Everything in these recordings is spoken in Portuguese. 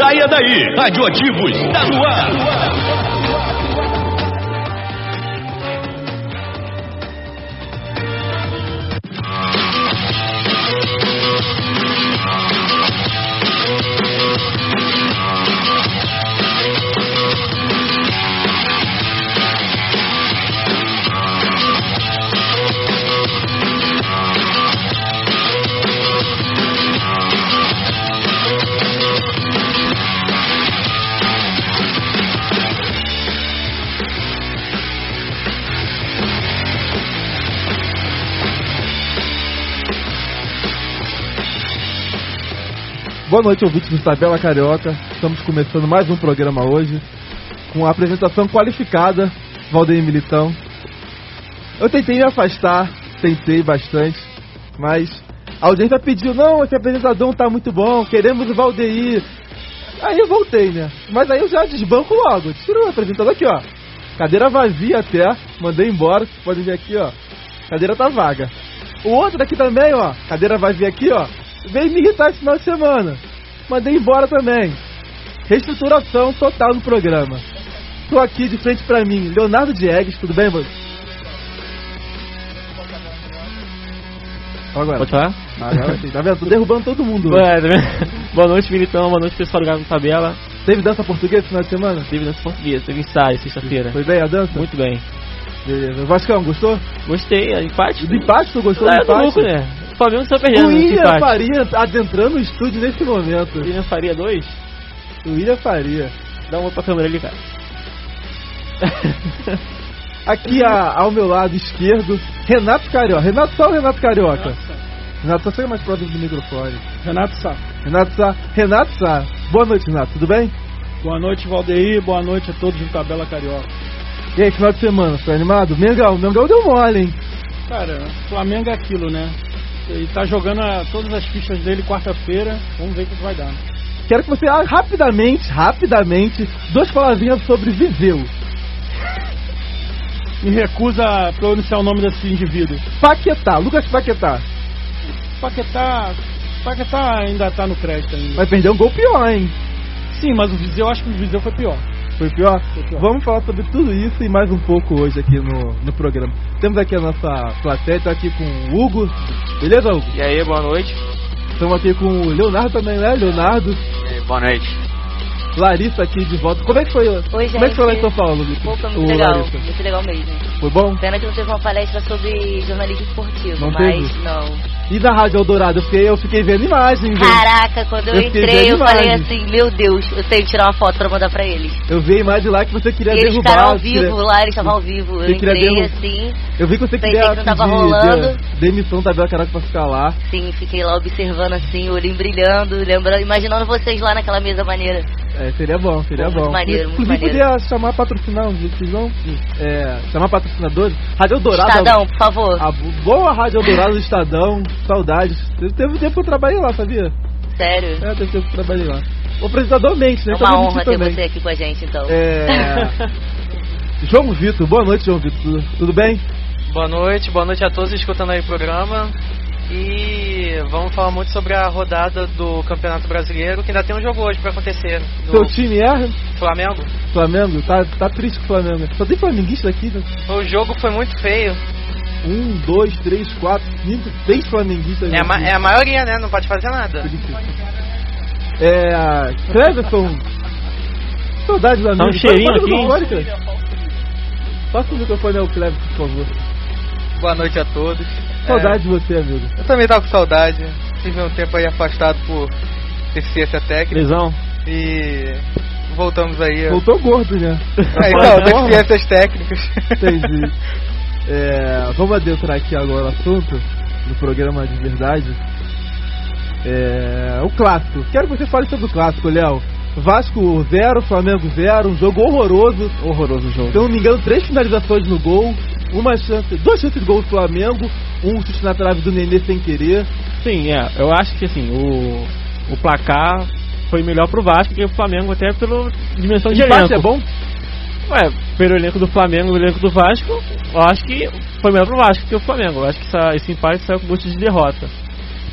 Saia daí, Radioativos está no ar. Boa noite, ouvintes do Tabela Carioca. Estamos começando mais um programa hoje, com a apresentação qualificada, Valdeir Militão. Eu tentei me afastar, tentei bastante, mas a audiência pediu, não, esse apresentador não tá muito bom, queremos o Valdeir. Aí eu voltei, né? Mas aí eu já desbanco logo, tiro o apresentador aqui, ó. Cadeira vazia até, mandei embora, vocês podem ver aqui, ó. Cadeira tá vaga. O outro daqui também, ó, cadeira vazia aqui, ó. Veio me irritar esse final de semana. Mandei embora também. Reestruturação total no programa. Tô aqui de frente pra mim, Leonardo Diegues, tudo bem, mano? Agora. Pode falar? Agora sim, tá vendo? Tô derrubando todo mundo. Boa noite, Militão. Boa noite, pessoal do Galo Tabela. Teve dança portuguesa no final de semana? Teve dança portuguesa, teve ensaio sexta-feira. Foi bem a dança? Muito bem. Beleza. Vascão, gostou? Gostei, empate. Do empate, tu gostou do É do empate? lucro, né? O Flamengo está perdendo. O William Faria adentrando o estúdio nesse momento. William Faria 2? O William Faria. Dá uma pra câmera ali, cara. Aqui ao meu lado esquerdo, Renato Carioca. Renato Sá ou Renato Carioca? Renato Sá, chega mais próximo do microfone. Renato Sá. Renato Sá. Boa noite, Renato. Tudo bem? Boa noite, Valdeir. Boa noite a todos do Tabela Carioca. E aí, final de semana, foi animado? Mengão deu mole, hein? Cara, Flamengo é aquilo, né? Ele tá jogando todas as fichas dele quarta-feira. Vamos ver o que vai dar. Quero que você rapidamente, duas palavrinhas sobre Viseu. Me recusa a pronunciar o nome desse indivíduo. Paquetá, Lucas Paquetá. Paquetá ainda tá no crédito ainda. Vai perder um gol pior, hein? Sim, mas o Viseu, acho que o Viseu foi pior. Foi pior? Vamos falar sobre tudo isso e mais um pouco hoje aqui no programa. Temos aqui a nossa plateia, tá aqui com o Hugo. Beleza, Hugo? E aí, boa noite. Estamos aqui com o Leonardo também, né? Leonardo. E aí, boa noite. Larissa aqui de volta. Como é que foi? Oi, gente. Como é que foi lá em São Paulo? Pô, foi muito legal. Larissa? Muito legal mesmo. Foi bom? Pena que não teve uma palestra sobre jornalismo esportivo, Não mas teve? não. E da Rádio Eldorado? Eu fiquei vendo imagens. Caraca, quando eu entrei, eu falei assim, meu Deus, eu tenho que tirar uma foto pra mandar pra eles. Eu vi a imagem lá que você queria e eles derrubar. ficaram ao vivo lá, eles estavam ao vivo. Eu entrei assim. Eu vi que você pensei queria que não tava rolando. Demissão da Tabela Carioca pra ficar lá. Sim, fiquei lá observando assim, o olhinho brilhando, lembrando, imaginando vocês lá naquela mesa maneira. Seria bom. Muito maneiro, muito Inclusive, maneiro. podia chamar patrocinar, vocês vão chamar patrocinadores. Rádio Eldorado. Estadão, por favor. A boa Rádio Eldorado do Estadão, saudades. Teve um tempo que eu trabalhei lá, sabia? Sério? Teve tempo que eu trabalhei lá. O apresentador mente, né? É uma honra ter você aqui com a gente, então. João Vitor, boa noite, João Vitor. Tudo bem? Boa noite a todos escutando aí o programa. E vamos falar muito sobre a rodada do Campeonato Brasileiro, que ainda tem um jogo hoje pra acontecer. Seu time é? Flamengo. Flamengo? Tá triste com o Flamengo. Só tem flamenguista aqui, né? O jogo foi muito feio. 1, 2, 3, 4, 5, 6 flamenguistas. É a maioria, né? Não pode fazer nada. Cleverson. Saudade do amigo. Tá um cheirinho aqui. Passa o microfone ao Cleverson, por favor. Boa noite a todos. Saudade de você, amigo. Eu também tava com saudade. Tive um tempo aí afastado por deficiência técnica. Lesão. E voltamos aí. Voltou gordo, né? Então, deficiências técnicas. Entendi. Vamos adentrar aqui agora o assunto do programa de verdade. O clássico. Quero que você fale sobre o clássico, Léo. Vasco 0, Flamengo 0, um jogo horroroso. Horroroso jogo. Se eu não me engano, 3 finalizações no gol. 2 chances de gol do Flamengo, um chute na trave do Nenê sem querer. Sim, eu acho que assim, o placar foi melhor pro Vasco que o Flamengo, até pela dimensão de elenco. É bom? Pelo elenco do Flamengo e o elenco do Vasco, eu acho que foi melhor pro Vasco que o Flamengo. Eu acho que esse empate saiu com gosto de derrota.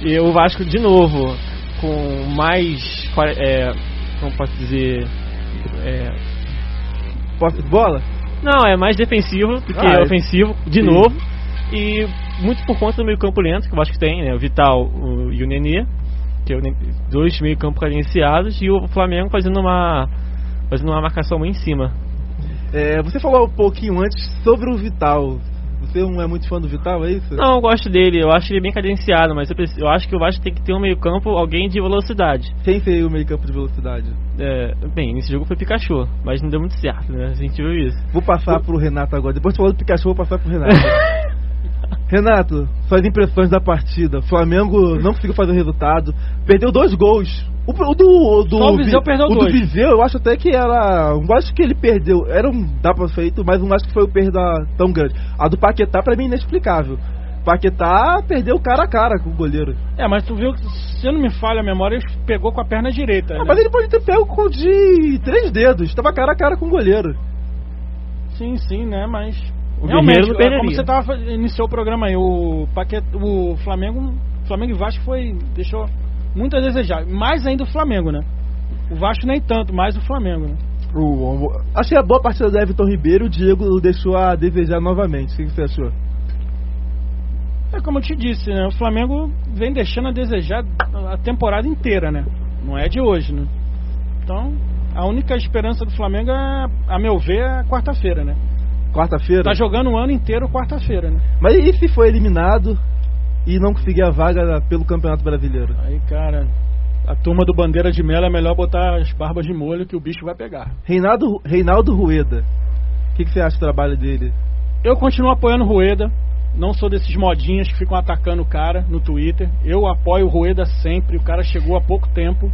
E o Vasco, de novo, com mais como posso dizer, Posse de bola? não, é mais defensivo do que ofensivo, de sim. novo, e muito por conta do meio campo lento, que eu acho que tem, né, o Vital e o Nenê, que é dois meio campo carenciados, e o Flamengo fazendo uma marcação muito em cima. Você falou um pouquinho antes sobre o Vital. Você não é muito fã do Vital, é isso? Não, eu gosto dele, eu acho ele bem cadenciado, mas eu acho que o Vasco tem que ter um meio campo, alguém de velocidade. Quem seria o meio campo de velocidade? Bem, nesse jogo foi Pikachu, mas não deu muito certo, né? A gente viu isso. Vou passar pro Renato agora. Depois de falar do Pikachu, vou passar pro Renato. Renato, suas impressões da partida. O Flamengo não conseguiu fazer o resultado. Perdeu 2 gols. O Só o Viseu perdeu 2. O do Viseu, eu acho até que era... Eu acho que ele perdeu. Era um dá pra feito, mas não acho que foi o perda tão grande. A do Paquetá, pra mim, é inexplicável. Paquetá perdeu cara a cara com o goleiro. Mas tu viu que, se eu não me falha a memória, ele pegou com a perna direita. Né? Mas ele pode ter pego com de 3 dedos. Tava cara a cara com o goleiro. Sim, né? Mas... O realmente, Guerreiro não perderia. como você iniciou o programa aí, o Flamengo e Vasco deixou muito a desejar. Mais ainda o Flamengo, né? O Vasco nem tanto, mais o Flamengo, né? Achei a boa partida do Everton Ribeiro. O Diego deixou a desejar novamente. O que você achou? Como eu te disse, né? O Flamengo vem deixando a desejar a temporada inteira, né? Não é de hoje, né? Então, a única esperança do Flamengo a meu ver, é a quarta-feira, né? Quarta-feira? Tá jogando o ano inteiro quarta-feira, né? Mas e se for eliminado e não conseguir a vaga pelo Campeonato Brasileiro? Aí, cara, a turma do Bandeira de Melo é melhor botar as barbas de molho que o bicho vai pegar. Reinaldo Rueda, o que você acha do trabalho dele? Eu continuo apoiando o Rueda. Não sou desses modinhas que ficam atacando o cara no Twitter. Eu apoio o Rueda sempre. O cara chegou há pouco tempo.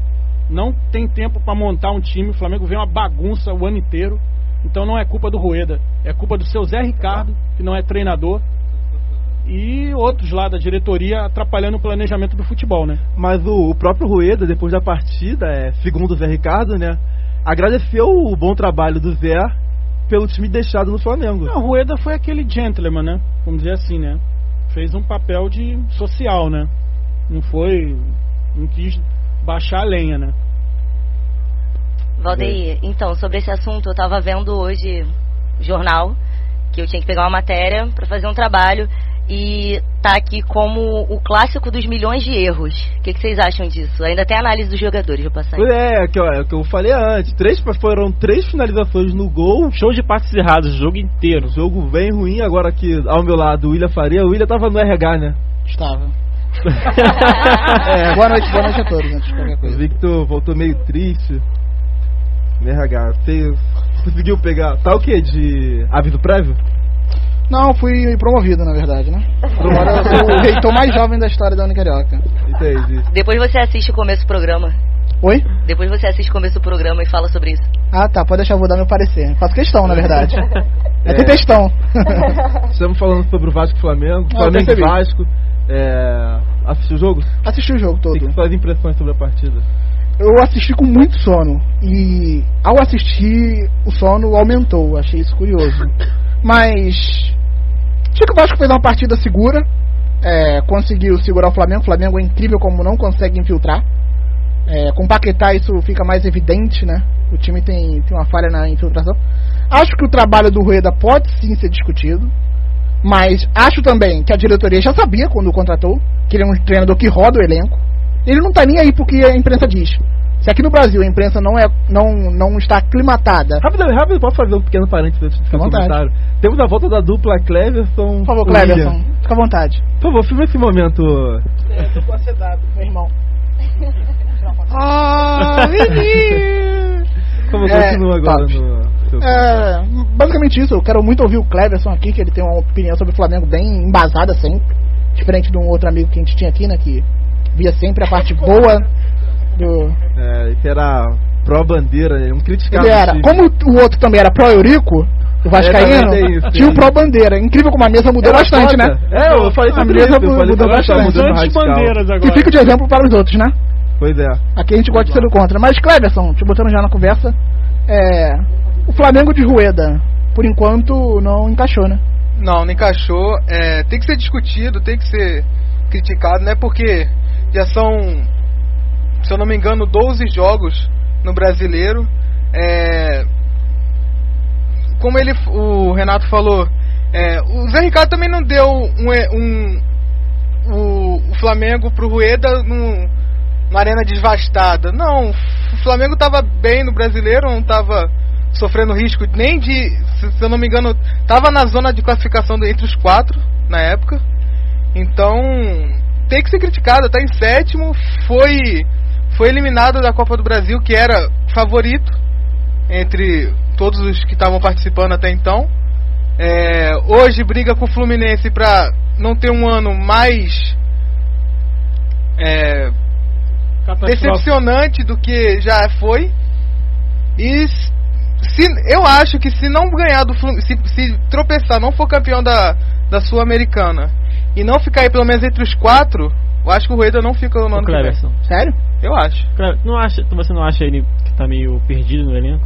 Não tem tempo pra montar um time. O Flamengo vem uma bagunça o ano inteiro. Então não é culpa do Rueda, é culpa do seu Zé Ricardo, que não é treinador, e outros lá da diretoria atrapalhando o planejamento do futebol, né? Mas o próprio Rueda, depois da partida, segundo o Zé Ricardo, né, agradeceu o bom trabalho do Zé pelo time deixado no Flamengo. Não, o Rueda foi aquele gentleman, né? Vamos dizer assim, né? Fez um papel de social, né? Não quis baixar a lenha, né? Valdeir, então, sobre esse assunto, eu tava vendo hoje jornal, que eu tinha que pegar uma matéria pra fazer um trabalho, e tá aqui como o clássico dos milhões de erros. O que vocês acham disso? Ainda tem análise dos jogadores, vou passar aí. Que eu falei antes, foram 3 finalizações no gol. Show de passes errados, o jogo inteiro. Jogo bem ruim. Agora aqui, ao meu lado, o William Faria. O William tava no RH, né? Estava. Boa noite a todos, antes de qualquer coisa. O Victor voltou meio triste. RH, você conseguiu pegar... Tá o quê? De aviso prévio? Não, fui promovido, na verdade, né? Agora eu sou o reitor mais jovem da história da Unicarioca. Entendi. Depois você assiste o começo do programa. Oi? Depois você assiste o começo do programa e fala sobre isso. Ah, tá, pode deixar, eu vou dar meu parecer. Faço questão, na verdade. Tem questão. Estamos falando sobre o Vasco e Flamengo. Flamengo e Vasco. Assistiu o jogo? Assisti o jogo todo. O que são as impressões sobre a partida? Eu assisti com muito sono. E ao assistir, o sono aumentou. Achei isso curioso. Mas achei que o Vasco fez uma partida segura. Conseguiu segurar o Flamengo. O Flamengo é incrível como não consegue infiltrar. Com o Paquetá isso fica mais evidente, né? O time tem uma falha na infiltração. Acho que o trabalho do Rueda pode sim ser discutido. Mas acho também que a diretoria já sabia quando o contratou que ele é um treinador que roda o elenco. Ele não tá nem aí porque a imprensa diz. Se aqui no Brasil a imprensa não está aclimatada. Rápido, posso fazer um pequeno parênteses antes de comentário? Temos a volta da dupla Cleverson. Por favor, Cleverson, fica à vontade. Por favor, filma esse momento. Dupla sedado, meu irmão. Por favor, continua agora basicamente isso, eu quero muito ouvir o Cleverson aqui, que ele tem uma opinião sobre o Flamengo bem embasada sempre. Diferente de um outro amigo que a gente tinha aqui, né, que via sempre a parte boa do... Esse era pró-bandeira, ele não criticava. Ele era, como o outro também era pró-Eurico, o Vascaíno, tinha o pró-bandeira. Incrível como a mesa mudou bastante, né? Eu falei sobre isso, mudou bastante. Que fica de exemplo para os outros, né? Pois é. Aqui a gente gosta de ser do contra. Mas, Cleverson, te botando já na conversa, o Flamengo de Rueda, por enquanto, não encaixou, né? Não encaixou. Tem que ser discutido, tem que ser criticado, né? Porque já são, se eu não me engano, 12 jogos no Brasileiro. Como o Renato falou, o Zé Ricardo também não deu o Flamengo pro Rueda numa arena devastada. Não, o Flamengo estava bem no Brasileiro, não estava sofrendo risco nem de, se eu não me engano, estava na zona de classificação entre os 4 na época. Então tem que ser criticado, está em 7º, foi eliminado da Copa do Brasil, que era favorito entre todos os que estavam participando até então. Hoje briga com o Fluminense para não ter um ano mais decepcionante do que já foi. E eu acho que se não ganhar do Fluminense, se tropeçar, não for campeão da Sul-Americana e não ficar aí pelo menos entre os 4, eu acho que o Rueda não fica no ano que vem. Sério? Eu acho. Você não acha ele que tá meio perdido no elenco?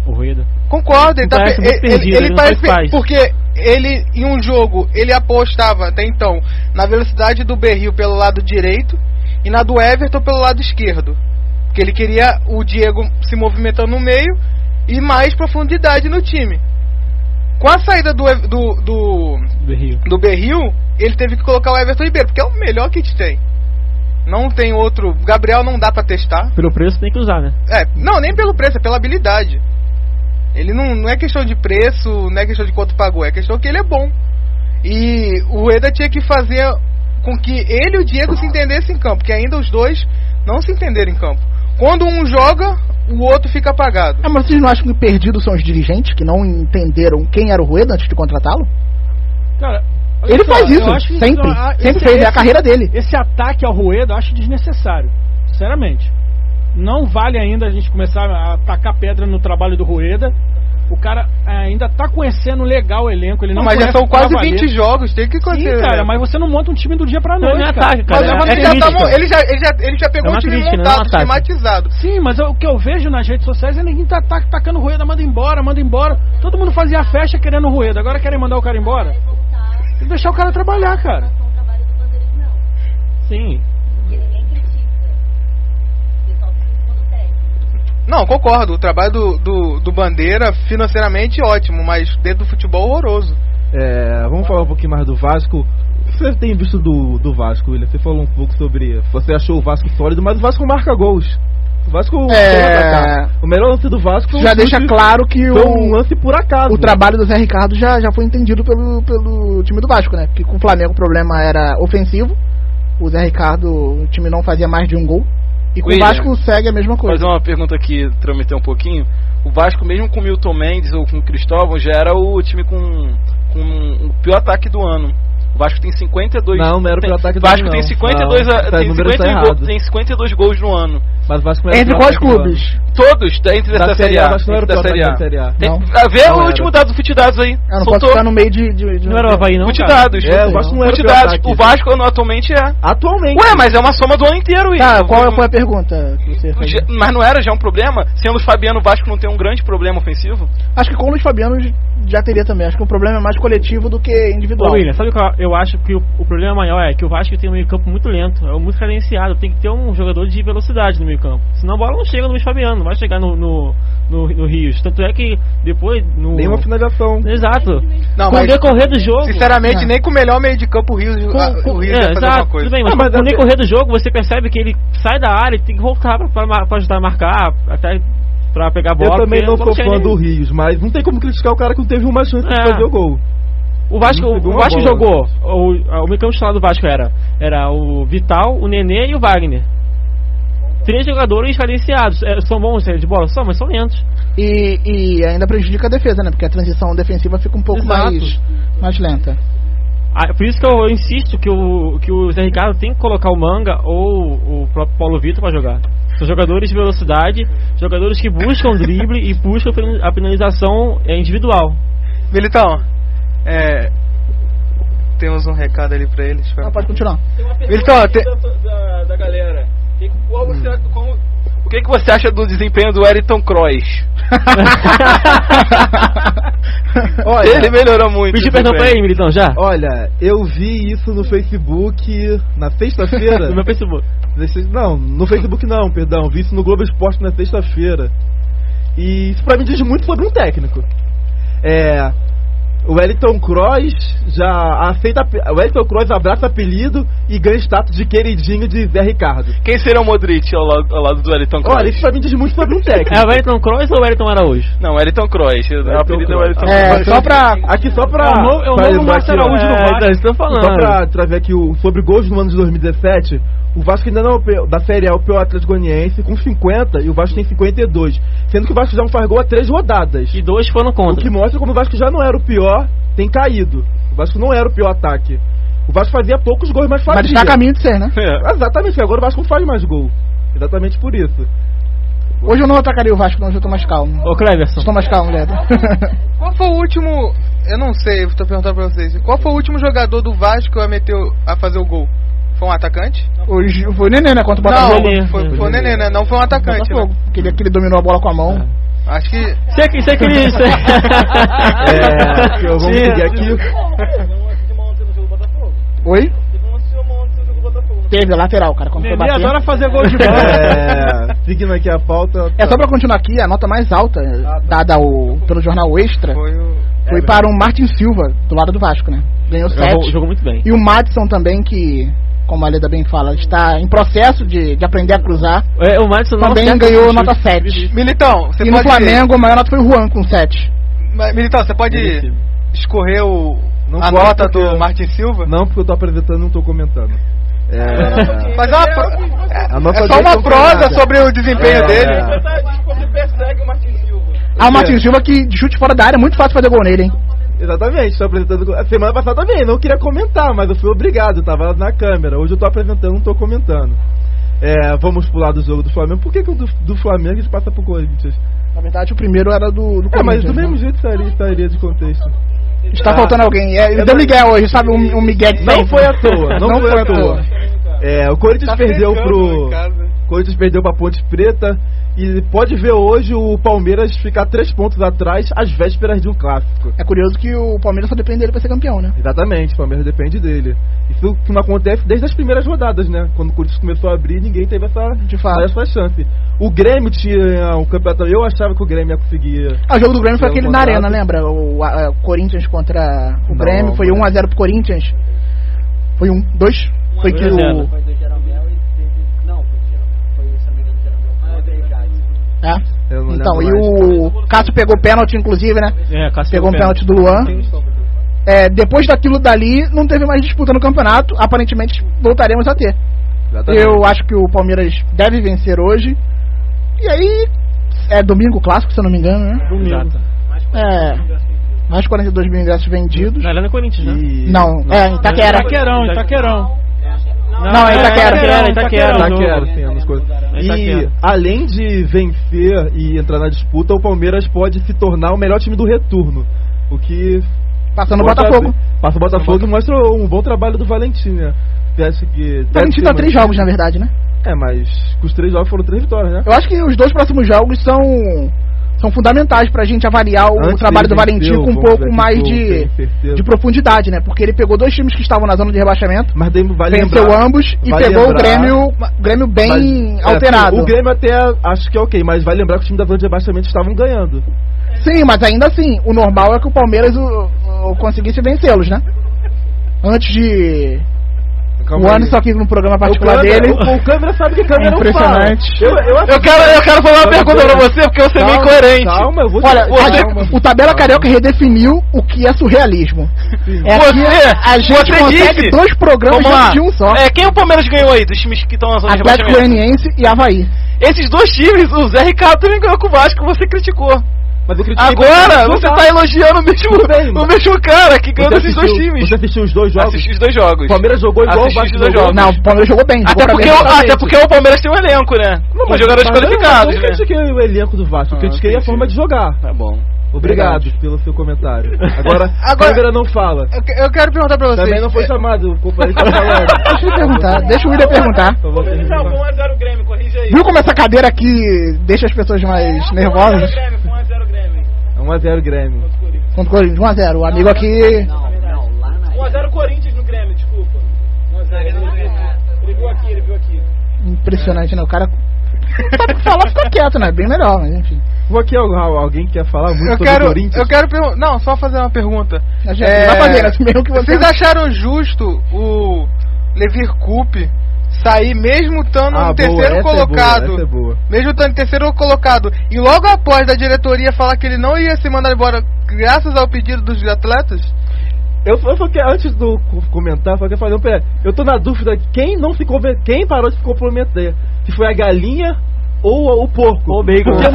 O Rueda? Concordo, ele parece muito perdido, ele parece porque ele em um jogo ele apostava até então na velocidade do Berril pelo lado direito e na do Everton pelo lado esquerdo, porque ele queria o Diego se movimentando no meio e mais profundidade no time. Com a saída do Berril, ele teve que colocar o Everton Ribeiro, porque é o melhor que a gente tem. Não tem outro. Gabriel não dá pra testar. Pelo preço tem que usar, né? Não, nem pelo preço, é pela habilidade. Ele não é questão de preço, não é questão de quanto pagou, é questão que ele é bom. E o Rueda tinha que fazer com que ele e o Diego se entendessem em campo, porque ainda os dois não se entenderam em campo. Quando um joga, o outro fica apagado. Mas vocês não acham que perdidos são os dirigentes que não entenderam quem era o Rueda antes de contratá-lo? Cara, ele faz isso, sempre. Sempre fez, é a carreira dele. Esse ataque ao Rueda eu acho desnecessário, sinceramente. Não vale ainda a gente começar a tacar pedra no trabalho do Rueda. O cara ainda tá conhecendo legal o elenco. Ele não, mas já são quase 20 jogos, tem que conhecer. Sim, cara, mas você não monta um time do dia pra noite. Não é ataque, cara. Ele já pegou um time montado, esquematizado. Sim, mas o que eu vejo nas redes sociais é ninguém tá tacando o Rueda, manda embora. Todo mundo fazia a festa querendo o Rueda, agora querem mandar o cara embora. Tem que deixar o cara trabalhar, cara. Sim. Não, concordo. O trabalho do Bandeira financeiramente ótimo, mas dentro do futebol horroroso. Vamos falar um pouquinho mais do Vasco. Você tem visto do Vasco, William? Você falou um pouco sobre... Você achou o Vasco sólido, mas o Vasco marca gols. O Vasco... O melhor lance do Vasco... Já deixa claro que um lance por acaso. O trabalho do Zé Ricardo já foi entendido pelo time do Vasco, né? Porque com o Flamengo o problema era ofensivo. O Zé Ricardo, o time não fazia mais de um gol. E com William, o Vasco segue a mesma coisa. Fazer uma pergunta aqui, tramitar um pouquinho. O Vasco, mesmo com o Milton Mendes ou com o Cristóvão, já era o time com o pior ataque do ano. O Vasco tem 52... Não era o pior ataque do ano. O Vasco não. tem 52, Não, tem 52 gols no ano. Mas o Vasco não era entre quais clubes? Todos, entre da Série A. O Vasco não era o pior ataque da Série A. Vê o último dado do Futidados aí. Eu não posso ficar no meio de não era o Havaí, não, Futidados. O Vasco não era o pior ataque. O Vasco atualmente é. Atualmente. Ué, mas é uma soma do ano inteiro. Tá, qual foi a pergunta que você fez? Mas não era já um problema? Sendo o Fabiano, o Vasco não tem um grande problema ofensivo? Acho que com o Luiz Fabiano já teria também. Acho que o problema é mais coletivo do que individual. Ô, William, sabe o que eu acho que o problema maior é que o Vasco tem um meio campo muito lento, é muito cadenciado, tem que ter um jogador de velocidade no meio campo, senão a bola não chega no Luiz Fabiano, não vai chegar no Rios, tanto é que depois nem uma finalização. Exato. Não, com o decorrer do jogo, sinceramente, nem com o melhor meio de campo o Rios vai fazer uma coisa. Tudo bem, mas com o decorrer do jogo você percebe que ele sai da área e tem que voltar pra ajudar a marcar, até pra pegar a bola. Eu também não sou fã do Rios, mas não tem como criticar o cara que não teve uma chance de fazer o gol. O Vasco jogou, o meio campo titular do Vasco era o Vital, o Nenê e o Wagner. 3 jogadores cadenciados. São bons de bola? São, mas são lentos. E ainda prejudica a defesa, né? Porque a transição defensiva fica um pouco mais lenta. Por isso que eu insisto que o Zé Ricardo tem que colocar o Manga ou o próprio Paulo Vitor para jogar. São jogadores de velocidade, jogadores que buscam drible e buscam a penalização individual. Militão, temos um recado ali pra eles. Pode continuar. Tem uma pergunta da galera. que você acha do desempenho do Wellington Kroos? Olha, Ele melhorou muito. Pediu perdão pra ele, Militão, já? olha, eu vi isso no Facebook na sexta-feira. No meu Facebook. Não, no Facebook não, perdão. Vi isso no Globo Esporte na sexta-feira. E isso pra mim diz muito sobre um técnico. O Wellington Kroos já aceita. O Wellington Kroos abraça apelido e ganha status de queridinho de Zé Ricardo. Quem seria o Modric ao lado do Wellington Kroos? Olha, isso pra mim diz muito sobre um técnico. É o Wellington Kroos ou o Wellington Araújo? Não, Wellington Kroos. O apelido é Wellington Kroos. Só pra... Aqui só pra. É o novo lembrar Márcio aqui, ó. Araújo no Vasco. Estou falando. Só pra trazer aqui sobre gols no ano de 2017, o Vasco ainda não é o pior, da Série A, o pior Atlético Goianiense, com 50, e o Vasco tem 52. Sendo que o Vasco já não faz gol há 3 rodadas. E 2 foram O contra. que mostra como o Vasco já não era o pior, tem caído. O Vasco não era o pior ataque. O Vasco fazia poucos gols, mas fazia. Mas está a caminho de ser, né? Exatamente, agora o Vasco não faz mais gol. Exatamente por isso. Hoje eu não atacaria o Vasco, não, hoje eu tô mais calmo. Ô, Cleverson. Estou mais calmo, Leandro. Qual foi o último... Eu não sei, tô perguntando pra vocês. Qual foi o último jogador do Vasco a fazer o gol? Foi um atacante? Hoje foi o Nenê, né? Contra o Botafogo. Não, foi o Nenê, né? Não foi um atacante, né? Botafogo. Que ele dominou a bola com a mão. Acho que... Isso é aquele... Vamos seguir aqui. Oi? Teve, lateral, cara. Quando foi Nenê bater. adora fazer gol de bola. Seguindo aqui a pauta. Só pra continuar aqui, a nota mais alta dada pelo jornal Extra foi para o Martin Silva, do lado do Vasco, né? Ganhou 7. Jogou muito bem. E o Madison também, que, como a Leda bem fala, está em processo de aprender a cruzar. O Madison não Também acerta ganhou com nota chute. 7. Militão, você E pode... no Flamengo, a maior nota foi o Juan, com 7. Militão, você pode escorrer Não a pode, nota porque- do Martin Silva? Não, porque eu tô apresentando e não tô comentando. Mas A nota é só dele uma não prosa nada. sobre o desempenho dele. Você persegue o Martin Silva. Ah, o Martin Silva que de chute fora da área é muito fácil fazer gol nele, hein? Exatamente, tô apresentando. A semana passada também, não queria comentar, mas eu fui obrigado, tava na câmera. Hoje eu tô apresentando, não tô comentando. Vamos pro lado do jogo do Flamengo. Por que o do Flamengo a gente passa pro Corinthians? Na verdade, o primeiro era do Corinthians. Mas do mesmo né? jeito sairia de contexto. Está faltando alguém. Ele deu Miguel hoje, sabe? Um Miguel de Não sempre. foi à toa, não foi à à toa. O Corinthians Tá perdeu pegando pro. em casa. Corinthians perdeu pra Ponte Preta. E pode ver hoje o Palmeiras ficar 3 pontos atrás às vésperas de um clássico. É curioso que o Palmeiras só depende dele pra ser campeão, né? Exatamente, o Palmeiras depende dele. Isso que não acontece desde as primeiras rodadas, né? Quando o Corinthians começou a abrir, ninguém teve De fato. essa chance. O Grêmio tinha um campeonato. Eu achava que o Grêmio ia conseguir. O jogo do Grêmio foi Foi aquele um na contrato. Arena, lembra? O Corinthians contra o Não, Grêmio. Foi não. 1-0 pro Corinthians. Foi 2? Foi que 2 a 0. o... Foi do Jeromel e teve... Não, foi do Jeromel. Foi, se não me engano, do Jeromel. Foi do Jadson. Eu não Então, lembro e mais. o Cássio pegou pênalti, inclusive, né? Cássio Pegou um pênalti do Luan. Depois daquilo dali, não teve mais disputa no campeonato. Aparentemente, voltaremos a ter. Exatamente. Eu acho que o Palmeiras deve vencer hoje. E aí, é domingo clássico, se eu não me engano, né? Exato. Mais 42 mil ingressos vendidos. Na Arena Corinthians, né? Não, em Itaquera. Itaquerão. Não, é Itaquera. Itaquera, sim, as coisas. E Itaquera. além de vencer e entrar na disputa, o Palmeiras pode se tornar o melhor time do retorno. O que Passando o mostra- Botafogo. Passa o Botafogo e mostra um bom trabalho do Valentim, né? Você acha que O Valentim tá 3 jogos, na verdade, né? mas os 3 jogos foram 3 vitórias, né? Eu acho que os 2 próximos jogos são fundamentais pra gente avaliar o Antes trabalho do dele Valentim vencer, com um vamos pouco ver mais se tem certeza. de profundidade, né? Porque ele pegou 2 times que estavam na zona de rebaixamento, Mas daí vale venceu lembrar, ambos e vale pegou lembrar- o Grêmio bem alterado. O Grêmio até acho que é ok, mas vai lembrar que os times da zona de rebaixamento estavam ganhando. Sim, mas ainda assim, o normal é que o Palmeiras conseguisse vencê-los, né? Antes de... Calma o aí. Anderson aqui no programa particular câmera- dele. O câmera sabe que câmera não fala. Impressionante. Eu quero fazer uma pergunta pra você, porque eu sei meio coerente. Calma, eu vou Olha, calma. o Tabela Carioca redefiniu o que é surrealismo. A gente você consegue disse. 2 programas Vamos lá. dentro de um só. Quem o Palmeiras ganhou aí, dos times que estão na zona de Atlético rebaixamento? Goianiense e Avaí. Esses 2 times, o Zé Ricardo também ganhou com o Vasco, você criticou. Mas eu critiquei Agora você você tá elogiando o mesmo cara que ganhou esses dois times. Você assistiu os dois jogos? Assisti os dois jogos. O Palmeiras jogou igual o Vasco jogou. Não, o Palmeiras jogou bem. Até porque o Palmeiras tem um elenco, né? Com jogadores qualificados, Eu né? critiquei o elenco do Vasco, eu critiquei a forma de jogar. Tá bom. Obrigado pelo seu comentário. Agora Câmara não fala. Eu quero perguntar pra vocês. Também não foi chamado, o companheiro tá falando. Deixa eu perguntar, deixa o William perguntar. 1x0 Grêmio, corrige aí. Viu como essa cadeira aqui deixa as pessoas mais nervosas? 1x0 Grêmio. 1x0 Grêmio. Contra o Corinthians, 1x0. O amigo aqui... Não, lá na 1x0 Corinthians no Grêmio, desculpa. 1x0. Ele viu aqui. Impressionante, né? O cara sabe o que falar, fica quieto, né? Bem melhor, mas enfim. Vou aqui, alguém quer falar muito sobre o Corinthians? Eu quero perguntar. Não, só fazer uma pergunta. A gente vai fazer, assim mesmo que você... Vocês acharam justo o Levir Coupe sair mesmo estando no terceiro colocado? Essa é boa. Mesmo estando em terceiro colocado. E logo após da diretoria falar que ele não ia se mandar embora graças ao pedido dos atletas? Eu só que antes do comentar, só quero fazer eu tô na dúvida quem parou de se comprometer. Se foi a galinha ou o porco. Ou o bacon. Porque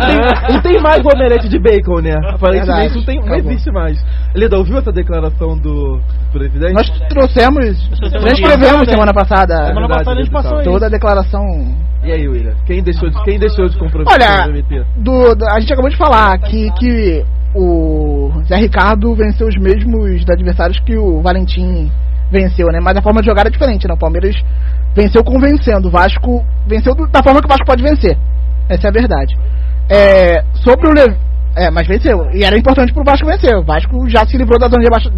não tem mais o omelete de bacon, né? Aparentemente não existe mais. Leda, ouviu essa declaração do presidente? Nós trouxemos, nós escrevemos semana passada. Semana passada a gente passou toda a declaração. E aí, William? Quem deixou de comprometer? Olha, a gente acabou de falar que o Zé Ricardo venceu os mesmos adversários que o Valentim venceu, né? Mas a forma de jogar é diferente, né? O Palmeiras venceu convencendo, o Vasco venceu da forma que o Vasco pode vencer. Essa é a verdade. Sobre o mas venceu. E era importante pro Vasco vencer. O Vasco já se livrou da zona de baixo,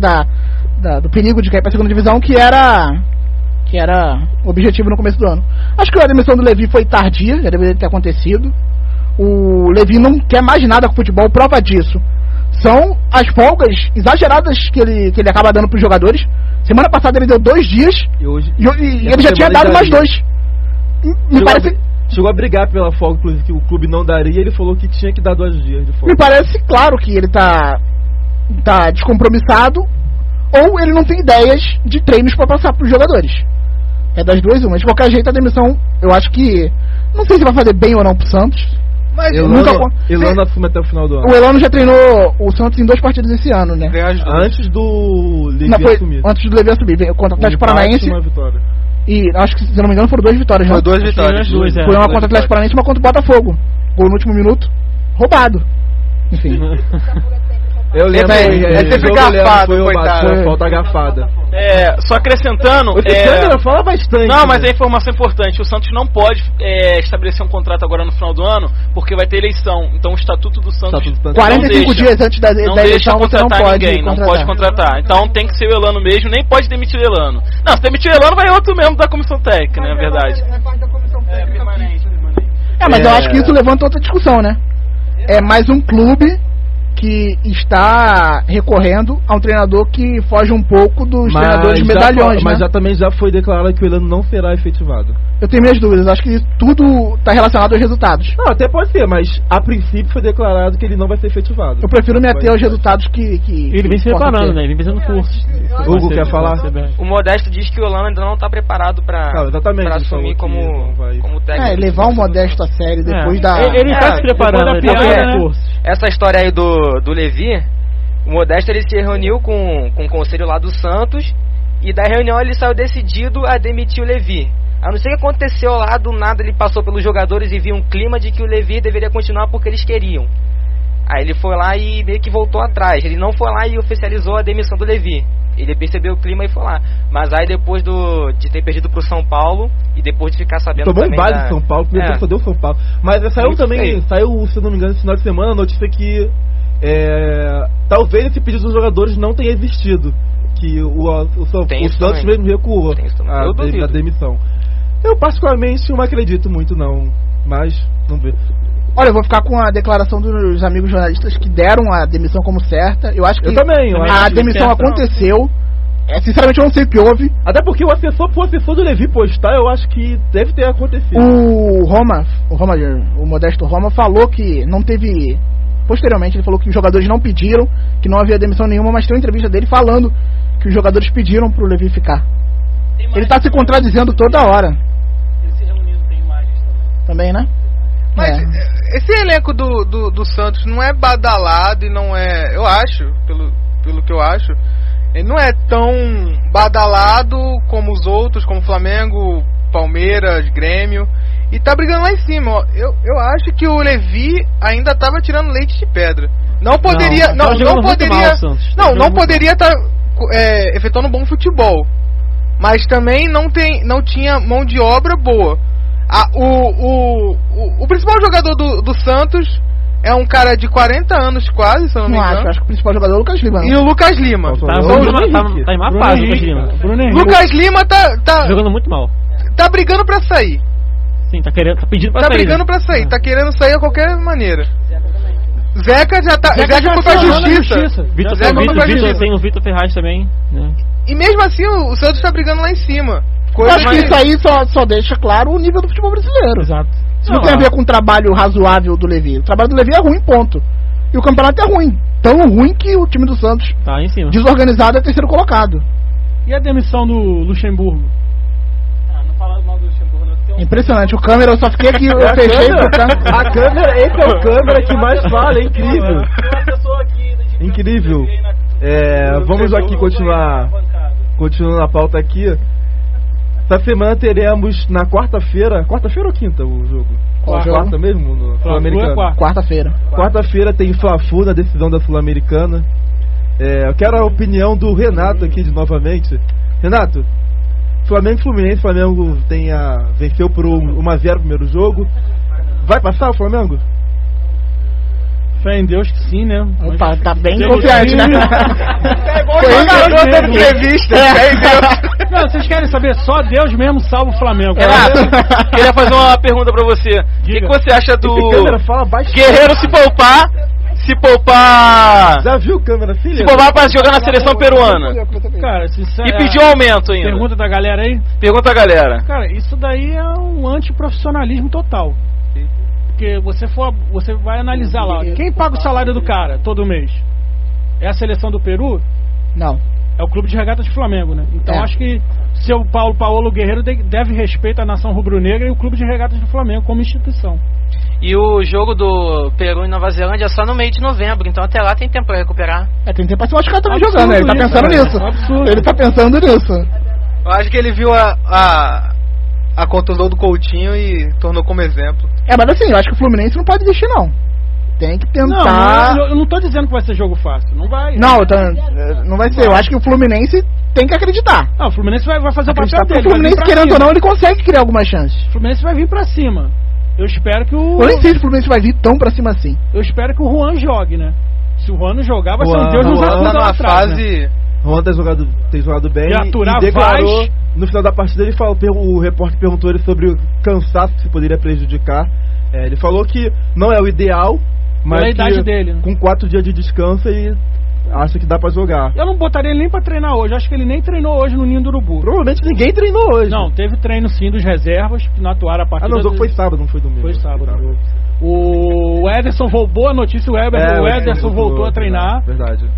do perigo de cair pra segunda divisão, que era o objetivo no começo do ano. Acho que a demissão do Levi foi tardia, já deveria ter acontecido. O Levi não quer mais nada com o futebol, prova disso são as folgas exageradas que ele acaba dando pros jogadores. Semana passada ele deu 2 dias e ele já tinha dado mais 2. Chegou a brigar pela folga, inclusive, que o clube não daria, e ele falou que tinha que dar 2 dias de folga. Me parece claro que ele tá descompromissado, ou ele não tem ideias de treinos para passar pros jogadores. É das duas uma. De qualquer jeito, a demissão, eu acho que... Não sei se vai fazer bem ou não pro Santos. Mas Elano assume até o final do ano. O Elano já treinou o Santos em 2 partidas esse ano, né? Antes do Levi assumir. Antes do Levi assumir. Contra o Atlético Paranaense. E acho que, se não me engano, foram 2 vitórias. Foi 2 vitórias. Foi uma contra o Atlético Paranaense e uma contra o Botafogo. Gol no último minuto. Roubado. Enfim. Eu lembro. É sempre garfado, coitado. Foi falta garfada. Só acrescentando. Câmera fala bastante. Não, mas é informação importante. O Santos não pode estabelecer um contrato agora no final do ano, porque vai ter eleição. Então o estatuto do Santos. 45 dias antes da eleição você não pode ninguém, contratar. não pode contratar. Então tem que ser o Elano mesmo, nem pode demitir o Elano. Não, se demitir o Elano, vai outro membro da comissão técnica, né? É verdade. É parte da comissão técnica. Permanente. Mas eu acho que isso levanta outra discussão, né? É mais um clube que está recorrendo a um treinador que foge um pouco dos treinadores medalhões, mas né? também já foi declarado que o Elano não será efetivado. Eu tenho minhas dúvidas, acho que isso tudo está relacionado aos resultados. Não, até pode ser, mas a princípio foi declarado que ele não vai ser efetivado. Eu prefiro me ater aos resultados que ele vem se preparando, né? Ele vem fazendo curso. Hugo quer falar? O Modesto diz que o Elano ainda não está preparado para assumir como técnico. Levar o Modesto a sério depois da... Ele está se preparando, ele tem curso. Essa história aí do Levi, o Modesto ele se reuniu com o conselho lá do Santos, e da reunião ele saiu decidido a demitir o Levi. A não ser que aconteceu lá, do nada ele passou pelos jogadores e viu um clima de que o Levi deveria continuar porque eles queriam. Aí ele foi lá e meio que voltou atrás. Ele não foi lá e oficializou a demissão do Levi. Ele percebeu o clima e foi lá. Mas aí depois de ter perdido pro São Paulo, e depois de ficar sabendo tomou também um baile de São Paulo, primeiro só deu São Paulo. Mas saiu também, saiu, se não me engano, no final de semana, a notícia que talvez esse pedido dos jogadores não tenha existido. Que o Santos mesmo recuou a demissão. Eu particularmente não acredito muito não, mas vamos ver. Olha, eu vou ficar com a declaração dos amigos jornalistas que deram a demissão como certa. Eu acho que a demissão aconteceu. Sinceramente eu não sei o que houve. Até porque o assessor do Levi postar, eu acho que deve ter acontecido. O Modesto Roma falou que não teve... Posteriormente ele falou que os jogadores não pediram, que não havia demissão nenhuma, mas tem uma entrevista dele falando que os jogadores pediram pro Levi ficar. Ele tá se contradizendo toda hora. Ele se reunindo, tem imagens também, né? Mas esse elenco do Santos não é badalado e não é... Eu acho, pelo que eu acho, ele não é tão badalado como os outros, como Flamengo, Palmeiras, Grêmio. E tá brigando lá em cima. Ó. Eu acho que o Levi ainda tava tirando leite de pedra. Não poderia... Não poderia estar efetuando um bom futebol. Mas também não tinha mão de obra boa. O principal jogador do Santos é um cara de 40 anos quase, se eu não me engano. Acho que o principal jogador é o Lucas Lima. E o Lucas Lima. Tá em má fase, Lucas Lima. Lucas Lima tá jogando muito mal. Tá brigando pra sair. Sim, tá pedindo pra sair. Tá brigando pra sair, tá querendo sair a qualquer maneira. Zeca já tá. Zeca foi pra justiça. Vitor tem o Vitor Ferraz também, né? E mesmo assim o Santos tá brigando lá em cima. Acho que isso aí só deixa claro o nível do futebol brasileiro. Exato. Isso não tem a ver com o trabalho razoável do Levi. O trabalho do Levi é ruim, ponto. E o campeonato é ruim. Tão ruim que o time do Santos, tá em cima, desorganizado, é terceiro colocado. E a demissão do Luxemburgo? Não fala mal do Luxemburgo, não. Impressionante. O câmera, eu só fiquei aqui, eu fechei. A câmera, esse é o câmera que mais fala, é incrível. Incrível. Vamos aqui continuando a pauta aqui. Essa semana teremos na quarta-feira ou quinta o jogo? Quarta mesmo? No Sul-Americano? Quarta-feira. Quarta-feira tem Fla-Flu na decisão da Sul-Americana. Eu quero a opinião do Renato aqui novamente. Renato, Flamengo e Fluminense, Flamengo venceu por 1-0 o primeiro jogo. Vai passar o Flamengo? Fé em Deus que sim, né? Opa, tá bem confiante, né? Foi garoto da entrevista. Não, vocês querem saber? Só Deus mesmo salva o Flamengo. Queria fazer uma pergunta pra você. O que você acha do fala Guerreiro se poupar? Já viu câmera, filha? Se poupar pra jogar na seleção peruana. Cara, e pedir um aumento ainda. Pergunta da galera aí? Pergunta a galera. Cara, isso daí é um antiprofissionalismo total. Porque você vai analisar lá. Quem paga o salário do cara todo mês? É a seleção do Peru? Não. É o Clube de Regatas do Flamengo, né? Então acho que seu Paulo Guerreiro deve respeito à nação rubro-negra e o Clube de Regatas do Flamengo como instituição. E o jogo do Peru e Nova Zelândia é só no meio de novembro, então até lá tem tempo pra recuperar. Tem tempo pra se machucar também jogando, né? Ele tá pensando nisso. Absurdo. Ele tá pensando nisso. Eu acho que ele viu a contusão do Coutinho e tornou como exemplo. Mas assim, eu acho que o Fluminense não pode desistir, não. Tem que tentar... Não, eu não tô dizendo que vai ser jogo fácil. Não vai. Não, não vai ser. Eu acho que o Fluminense tem que acreditar. O Fluminense vai fazer o papel dele. O Fluminense, querendo ou não, ele consegue criar algumas chances. O Fluminense vai vir pra cima. Eu espero que Eu nem sei se o Fluminense vai vir tão pra cima assim. Eu espero que o Juan jogue, né? Se o Juan não jogar, vai ser um Deus nos acuda lá atrás, né? Juan tem jogado bem e declarou, no final da partida ele falou, o repórter perguntou ele sobre o cansaço que poderia prejudicar. Ele falou que não é o ideal, mas a idade dele, né? Com 4 dias de descanso e acha que dá pra jogar. Eu não botaria ele nem pra treinar hoje, acho que ele nem treinou hoje no Ninho do Urubu. Provavelmente ninguém treinou hoje. Não, teve treino sim dos reservas que não atuaram a partida. O jogo foi sábado, não foi domingo. Foi sábado. O Ederson, boa notícia, o Ederson voltou a treinar. Verdade.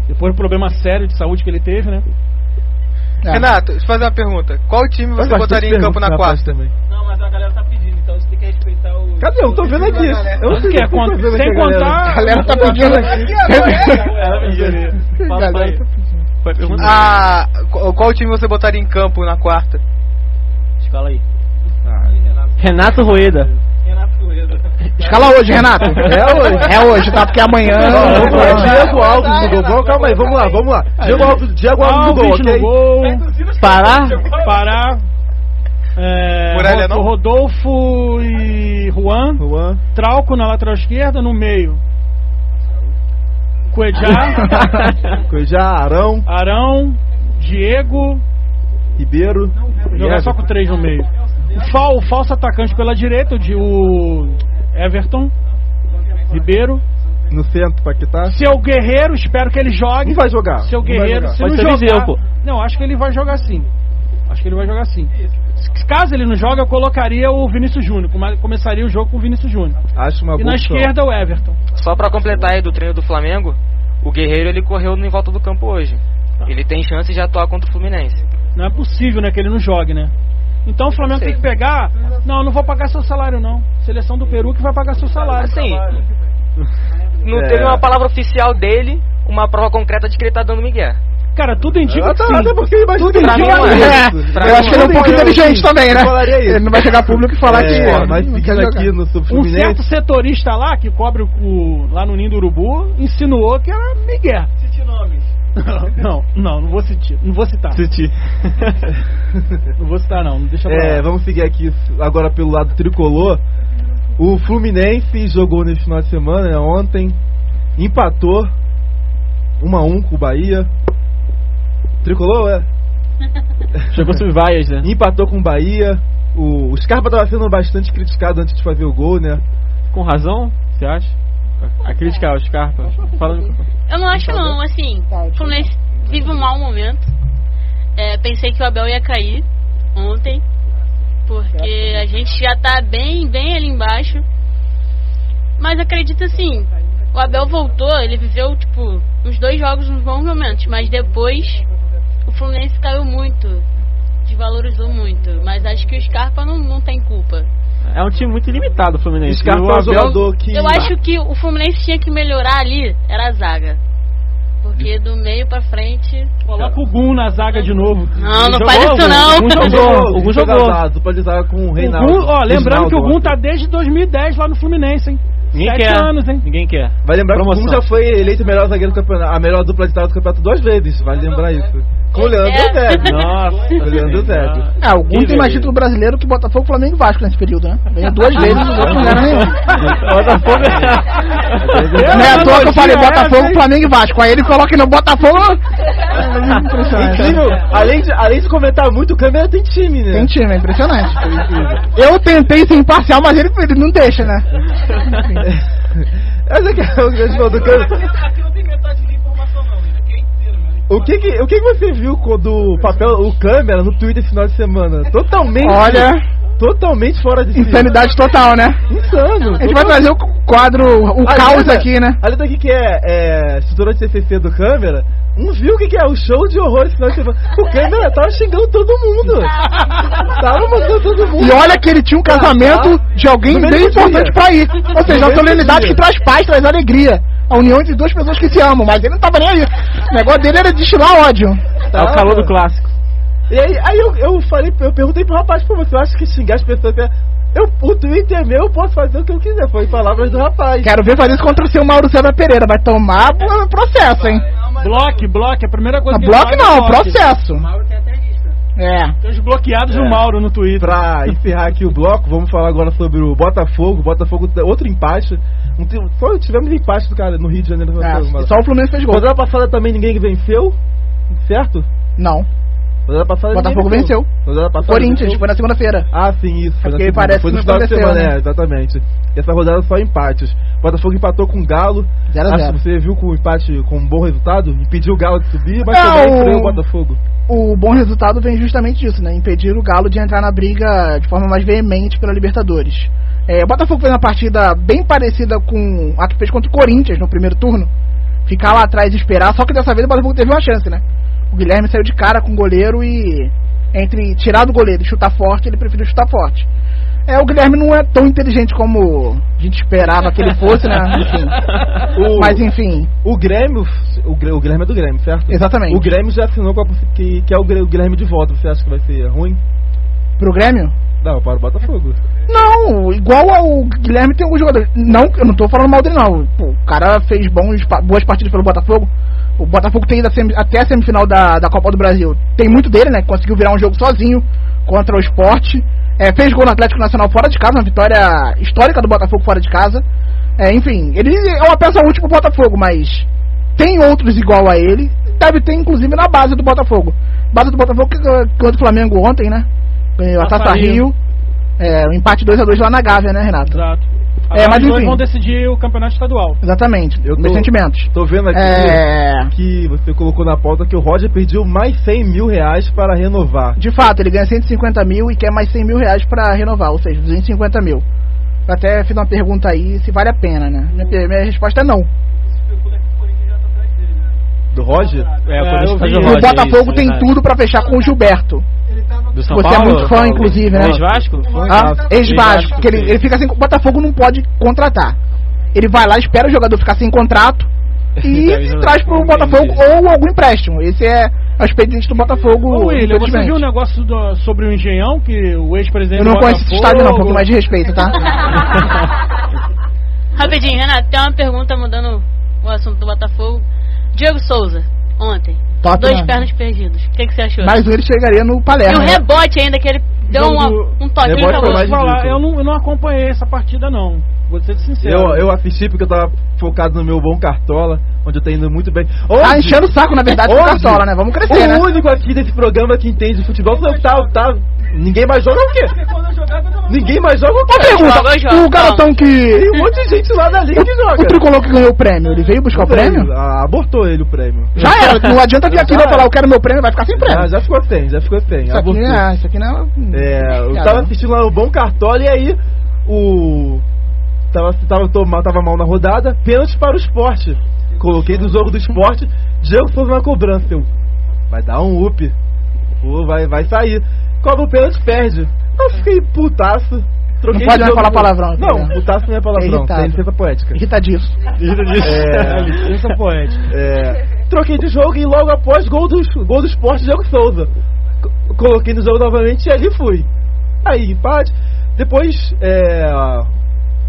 Depois do problema sério de saúde que ele teve, né? Renato, deixa eu fazer uma pergunta. Qual time você botaria em campo na quarta? Também. Não, mas a galera tá pedindo, então você tem que respeitar o... Cadê? Eu tô vendo aqui. Eu não sei sem contar... A galera tá pedindo aqui. Qual time você botaria em campo na quarta? Escala aí. Renato Rueda. Escala hoje, Renato. É hoje, tá? Porque amanhã... Diego Alves no gol. Calma aí, vamos lá. Diego Alves no gol, ok? Pará. Rodolfo e Juan. Trauco na lateral esquerda, no meio. Cuejá, Arão, Diego, Ribeiro. Jogar só com 3 no meio. O falso atacante pela direita, o Everton, Ribeiro. No centro, Paquetá. Seu Guerreiro, espero que ele jogue. Não vai jogar. Seu Guerreiro, se não jogar... Não, acho que ele vai jogar sim. Caso ele não jogue, eu colocaria o Vinícius Júnior. Começaria o jogo com o Vinícius Júnior. Acho uma boa. E na esquerda o Everton. Só pra completar aí do treino do Flamengo, o Guerreiro ele correu em volta do campo hoje. Ele tem chance de atuar contra o Fluminense. Não é possível, né, que ele não jogue, né? Então o Flamengo tem que pegar... Não vou pagar seu salário, não. Seleção do Peru que vai pagar seu salário. Assim, não teve uma palavra oficial dele, uma prova concreta de que ele tá dando migué. Cara, tudo indica que sim. Até porque imagina Tudo indica Eu acho que ele é um pouco inteligente também, né? Ele não vai chegar público e falar que... Mas seguindo aqui no Um Fluminense... certo setorista lá, que cobre lá no Ninho do Urubu, insinuou que era migué. Cite nomes. Não vou citar. Não vou citar, não. Deixa pra lá. Vamos seguir aqui agora pelo lado tricolor. O Fluminense jogou nesse final de semana, né, ontem, empatou 1-1 com o Bahia. Tricolor, Jogou sob vaias, né? Empatou com o Bahia. O Scarpa estava sendo bastante criticado antes de fazer o gol, né? Com razão, você acha? A crítica ao Scarpa. Fala no microfone. Eu não acho não, assim, o Fluminense vive um mau momento. Pensei que o Abel ia cair ontem, porque a gente já tá bem ali embaixo. Mas acredito assim, o Abel voltou, ele viveu tipo uns 2 jogos nos bons momentos, mas depois o Fluminense caiu muito, desvalorizou muito. Mas acho que o Scarpa não tem culpa. É um time muito limitado o Fluminense. Scarpa é um jogador que... Eu acho que o Fluminense tinha que melhorar ali, era a zaga. Porque do meio pra frente... Coloca o Gum na zaga de novo. Não faz isso não. O Gum jogou. Dupla de zaga com o Reinaldo. Lembrando que o Gum tá desde 2010 lá no Fluminense, hein? Ninguém 7 quer. anos, hein? Ninguém quer. Vai lembrar Promoção. que o Gum já foi eleito o melhor zagueiro do campeonato, a melhor dupla de zaga do campeonato 2 vezes. Vai lembrar isso. Com o Leandro Zé. Nossa. Com o Leandro Zé. O Gum tem mais título brasileiro que Botafogo, Flamengo e Vasco nesse período, né? Ganhou 2 vezes, os outros não ganharam nenhum. Botafogo Não é à toa que eu falei Botafogo, Flamengo e Vasco. Aí ele coloca no Botafogo... Incrível. Além de comentar muito, o câmera tem time, né? Tem time, é impressionante. Eu tentei ser imparcial, mas ele não deixa, né? Essa que é o grande mal do câmera. Aqui não tem metade de informação não, ainda. Aqui é inteiro, né? O que você viu do papel, o câmera no Twitter esse final de semana? Totalmente fora de si. Insanidade total, né? Insano. A gente vai trazer o quadro, o caos aqui, né? Ali daqui que é estrutura de CCC do câmera, não viu o que é o show de horror esse final de semana. O câmera tava xingando todo mundo. Tava mandando todo mundo. E olha que ele tinha um casamento de alguém bem importante pra ir. Ou seja, a solenidade que traz paz, traz alegria. A união entre 2 pessoas que se amam, mas ele não tava nem aí. O negócio dele era destilar ódio. É o calor do clássico. E aí eu perguntei pro rapaz, pô, você acha que xingar as pessoas o Twitter é meu, eu posso fazer o que eu quiser. Foi palavras do rapaz. Quero ver fazer isso contra o seu Mauro César Pereira. Vai tomar processo, hein? Bloque, a primeira coisa que bloque não, processo. O Mauro tem até lista. Tem os bloqueados do Mauro no Twitter. Pra encerrar aqui o bloco, vamos falar agora sobre o Botafogo. Botafogo, outro empate. Só tivemos empate do cara no Rio de Janeiro. Só o Fluminense fez gol. Rodada passada também ninguém venceu, certo? Não. Rodada passada Botafogo venceu. Rodada passada Corinthians, venceu. foi na segunda-feira. Ah, sim, isso. Foi porque parece foi no que final não de semana, aconteceu, né? exatamente. E essa rodada só empates. Botafogo empatou com o Galo. 0-0. Você viu com o empate com um bom resultado? Impediu o Galo de subir, mas Não, também freou o Botafogo. O bom resultado vem justamente disso, né? Impedir o Galo de entrar na briga de forma mais veemente pela Libertadores. O Botafogo fez uma partida bem parecida com a que fez contra o Corinthians no primeiro turno. Ficar lá atrás e esperar, só que dessa vez o Botafogo teve uma chance, né? O Guilherme saiu de cara com o goleiro e entre tirar do goleiro e chutar forte, ele preferiu chutar forte. O Guilherme não é tão inteligente como a gente esperava que ele fosse, né? Enfim. Mas enfim. O Grêmio é do Grêmio, certo? Exatamente. O Grêmio já assinou com que é o Guilherme de volta. Você acha que vai ser ruim? Pro Grêmio? Não, para o Botafogo. Não, igual ao Guilherme tem alguns jogadores. Não, eu não tô falando mal dele não. Pô, o cara fez boas partidas pelo Botafogo. O Botafogo tem ido até a semifinal da Copa do Brasil. Tem muito dele, né? Conseguiu virar um jogo sozinho contra o Sport. Fez gol no Atlético Nacional fora de casa, uma vitória histórica do Botafogo fora de casa. Enfim, ele é uma peça útil pro Botafogo, mas tem outros igual a ele. Deve ter, inclusive, na base do Botafogo. Base do Botafogo que ganhou do Flamengo ontem, né? Ganhou a Taça Rio. Um empate 2-2 lá na Gávea, né, Renato? Exato. Mas enfim, vão decidir o campeonato estadual. Exatamente, meus sentimentos. Tô vendo aqui que você colocou na pauta que o Roger pediu mais 100 mil reais para renovar. De fato, ele ganha 150 mil e quer mais 100 mil reais para renovar, ou seja, 250 mil. Eu até fiz uma pergunta aí se vale a pena, né? Minha resposta é não. Do Roger? O Botafogo tem tudo para fechar com o Gilberto. Do São Você Paulo? é muito fã, inclusive, né? Ex-Vasco? Ex-Vasco. Que ele fica sem... O Botafogo não pode contratar. Ele vai lá, espera o jogador ficar sem contrato e traz pro Botafogo ou algum empréstimo. Esse é o expediente do Botafogo. Ô, William, você viu o negócio sobre o Engenhão, que o ex-presidente Eu não do conheço esse estádio não, um pouco Botafogo... mais de respeito, tá? Rapidinho, Renato, tem uma pergunta mudando o assunto do Botafogo. Diego Souza, ontem. Top, 2 né? pernas perdidos. O que você achou? Mas ele chegaria no E Palermo. o rebote ainda, que ele deu um toquinho pra você. Eu não acompanhei essa partida, não. Vou ser sincero. Eu assisti porque eu tava focado no meu bom Cartola, onde eu tô indo muito bem. Tá enchendo o saco, na verdade, do Cartola, né? Vamos crescer, né? O único aqui desse programa que entende de futebol tá. Ninguém mais joga o quê? Ninguém mais joga o quê? Pergunta, o garotão que... Tem um monte de gente lá da liga que joga. O tricolor que ganhou o prêmio, ele veio buscar o prêmio? Abortou ele o prêmio. Já era, não adianta vir aqui e falar, eu quero meu prêmio, vai ficar sem prêmio. Já ficou sem. Isso aqui não é... eu tava assistindo lá o bom Cartola e aí tava mal na rodada, pênalti para o Sport. Coloquei do jogo do Sport, Diego Souza na cobrança. Vai dar um up. Pô, vai sair. Cobra o pênalti, perde. Eu fiquei putaço. Não pode mais falar palavrão. Não, putaço não é palavrão. Tem licença poética. Irritadiço. Licença poética. Troquei de jogo e logo após gol do Sport, Diego Souza. Coloquei no jogo novamente e ali fui. Aí, empate. Depois,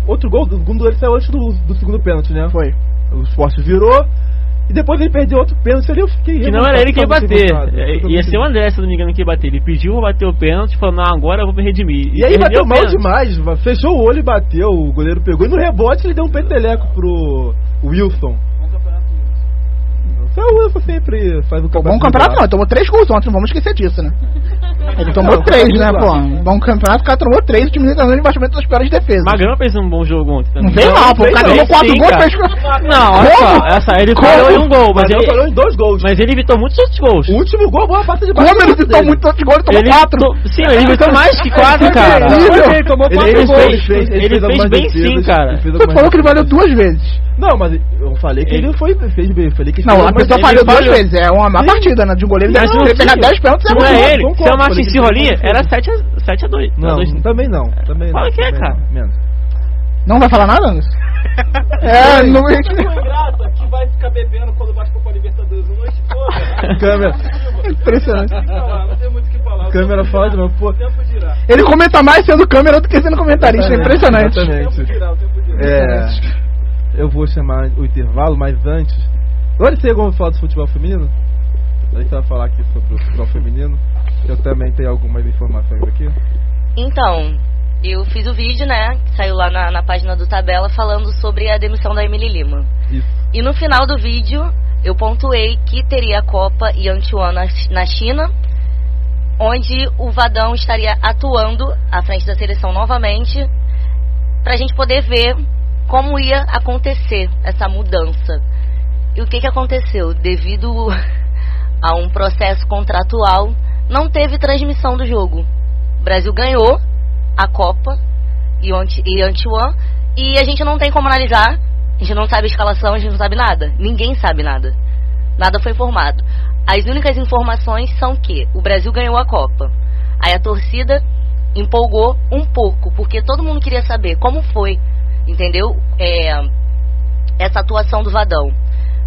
outro gol, o segundo dele saiu antes do segundo pênalti, né? Foi. O Sport virou. E depois ele perdeu outro pênalti ali, eu fiquei... Que não era ele que ia bater. Ia ser o André, se não me engano, que ia bater. Ele pediu pra bater o pênalti, falou, não, agora eu vou me redimir. E aí bateu mal demais, fechou o olho e bateu, o goleiro pegou. E no rebote ele deu um peteleco pro Wilson. O Wilson sempre faz o campeonato. Bom campeonato não, ele tomou 3 gols ontem, não vamos esquecer disso, né? Ele tomou 3, né, pô? Bom campeonato, o cara tomou 3, o time dele tá dando embaixo das piores defesas. Magrão fez um bom jogo ontem também. Não fez mal, pô, o cara tomou 4 gols, fez... Não, olha só, ele falhou em um gol, mas ele falhou em 2 gols. Mas ele evitou muitos outros gols. O último gol, boa passa de baixo. Como ele evitou muitos outros gols, ele tomou 4. Sim, ele evitou mais que 4, cara. Ele tomou 4 gols. Ele fez bem sim, cara. Você falou que ele valeu 2 vezes. Não, mas eu falei que ele fez bem. Falei que não, a pessoa falhou 2 vezes. É uma má partida, né? De um goleiro deve pegar 10 pênaltis. Não é ele. Se é o Martin Cirrolinha, era 7-2. Não, também não. Fala que é, cara. Não vai falar nada, Anderson? Não é ingrato que vai ficar bebendo quando vai pra Libertadores a noite toda. Câmera. Impressionante. Não tem muito o que falar. Câmera fala de novo, pô. Ele comenta mais sendo câmera do que sendo comentarista. É impressionante. Exatamente. Eu vou chamar o intervalo, mas antes... Agora você vamos falar do futebol feminino? A gente vai falar aqui sobre o futebol feminino. Eu também tenho algumas informações aqui. Então, eu fiz o vídeo, né? Que saiu lá na página do Tabela falando sobre a demissão da Emily Lima. Isso. E no final do vídeo, eu pontuei que teria a Copa Yanchuan na China, onde o Vadão estaria atuando à frente da seleção novamente, pra gente poder ver como ia acontecer essa mudança. E o que aconteceu? Devido a um processo contratual, não teve transmissão do jogo. O Brasil ganhou a Copa Yanchuan e a gente não tem como analisar, a gente não sabe a escalação, a gente não sabe nada. Ninguém sabe nada. Nada foi informado. As únicas informações são que o Brasil ganhou a Copa. Aí a torcida empolgou um pouco, porque todo mundo queria saber como foi, entendeu? Essa atuação do Vadão.